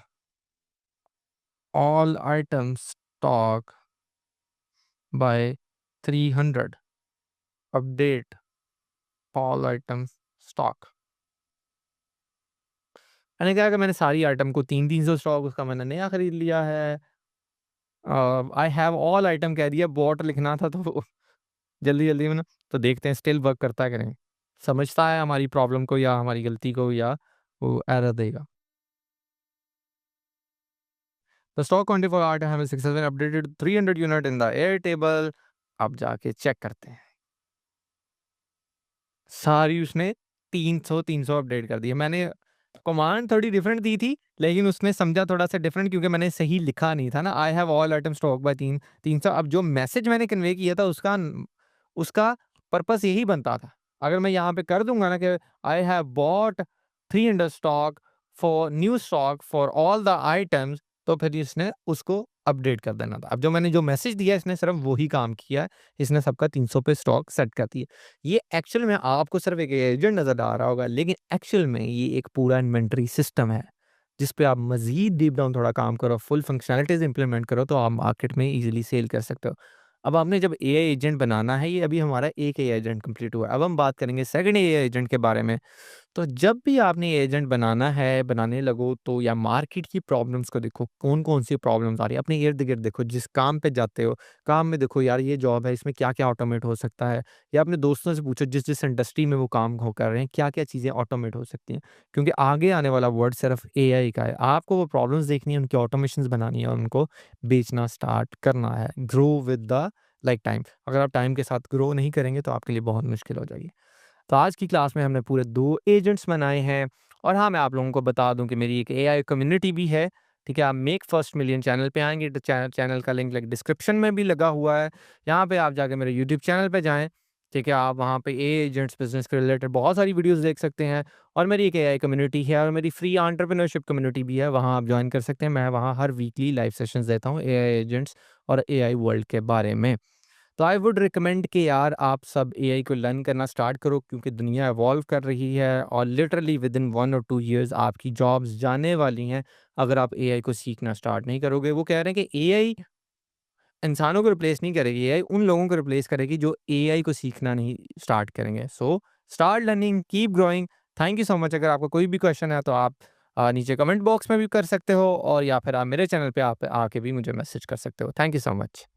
all items stock by 300 update all items stock। मैंने कहा कि मैंने सारी आइटम को 3-300 स्टॉक उसका मैंने नया खरीद लिया है। आई हैव ऑल आइटम कह दिया, बॉट लिखना था तो वो जल्दी-जल्दी में ना, तो देखते हैं स्टिल वर्क करता है कि नहीं। समझता है हमारी प्रॉब्लम को या हमारी गलती को, या वो एरर देगा। The stock quantity for item have successfully updated 300 unit in the air table. अब जाके चेक करते हैं। सारी उसने 300 अपडेट कर दी है। मैंने कमांड थोड़ी डिफरेंट दी थी, लेकिन उसने समझा थोड़ा-सा डिफरेंट क्योंकि मैंने सही लिखा नहीं था ना, I have all item stock by 300। अब जो मैसेज मैंने कन्वे किया था उसका पर्पस यही बनता था। अगर मैं यहाँ पे कर दूँगा ना कि आई have bot 300 stock for new stock for all the items, तो फिर इसने उसको अपडेट कर देना था। अब जो मैंने जो मैसेज दिया इसने सिर्फ वही काम किया है, इसने सबका 300 पे स्टॉक सेट कर दिया। ये एक्चुअल में आपको सिर्फ एक एजेंट नज़र आ रहा होगा, लेकिन एक्चुअल में ये एक पूरा इन्वेंटरी सिस्टम है, जिस पे आप मज़ीद डीप डाउन थोड़ा काम करो, फुल फंक्शनैलिटीज़ इम्प्लीमेंट करो, तो आप मार्केट में ईज़िली सेल कर सकते हो। अब आपने जब एआई एजेंट बनाना है, ये अभी हमारा एक एआई एजेंट कंप्लीट हुआ है। अब हम बात करेंगे सेकंड एआई एजेंट के बारे में। तो जब भी आपने एजेंट बनाना है, बनाने लगो तो या मार्केट की प्रॉब्लम्स को देखो, कौन-कौन सी प्रॉब्लम्स आ रही है। अपने इर्द-गिर्द देखो, जिस काम पे जाते हो, काम में देखो यार ये जॉब है, इसमें क्या-क्या ऑटोमेट हो सकता है। या अपने दोस्तों से पूछो जिस-जिस इंडस्ट्री में वो काम हो कर रहे हैं, क्या-क्या चीज़ें ऑटोमेट हो सकती हैं। क्योंकि आगे आने वाला वर्ल्ड सिर्फ एआई का है। आपको वो प्रॉब्लम्स देखनी है, उनकी ऑटोमेशंस बनानी है और उनको बेचना स्टार्ट करना है। Grow with the time. अगर आप टाइम के साथ ग्रो नहीं करेंगे तो आपके लिए बहुत मुश्किल हो जाएगी। तो आज की क्लास में हमने पूरे 2 एजेंट्स बनाए हैं, और हाँ, मैं आप लोगों को बता दूँ कि मेरी एक एआई कम्युनिटी भी है, ठीक है? आप मेक फर्स्ट मिलियन चैनल पे आएँगे तो चैनल का लिंक डिस्क्रिप्शन में भी लगा हुआ है। यहाँ पे आप जाके मेरे यूट्यूब चैनल पे जाएँ, ठीक है? आप वहाँ पे एआई एजेंट्स बिज़नेस के रिलेटेड बहुत सारी वीडियोज़ देख सकते हैं, और मेरी एक एआई कम्युनिटी है और मेरी फ्री एंटरप्रेन्योरशिप कम्युनिटी भी है, वहाँ आप जॉइन कर सकते हैं। मैं वहाँ हर वीकली लाइव सेशंस देता हूँ एआई एजेंट्स और एआई वर्ल्ड के बारे में। तो आई वुड रिकमेंड कि यार आप सब एआई को लर्न करना स्टार्ट करो, क्योंकि दुनिया इवॉल्व कर रही है और लिटरली विद इन 1 और 2 ईयर्स आपकी जॉब्स जाने वाली हैं, अगर आप एआई को सीखना स्टार्ट नहीं करोगे। वो कह रहे हैं कि एआई इंसानों को रिप्लेस नहीं करेगी, एआई उन लोगों को रिप्लेस करेगी जो एआई को सीखना नहीं स्टार्ट करेंगे। So start learning, keep growing. Thank you so much. अगर आपका कोई भी क्वेश्चन है तो आप नीचे कमेंट बॉक्स में भी कर सकते हो, और या फिर आप मेरे चैनल पे आप आके भी मुझे मैसेज कर सकते हो। Thank you so much.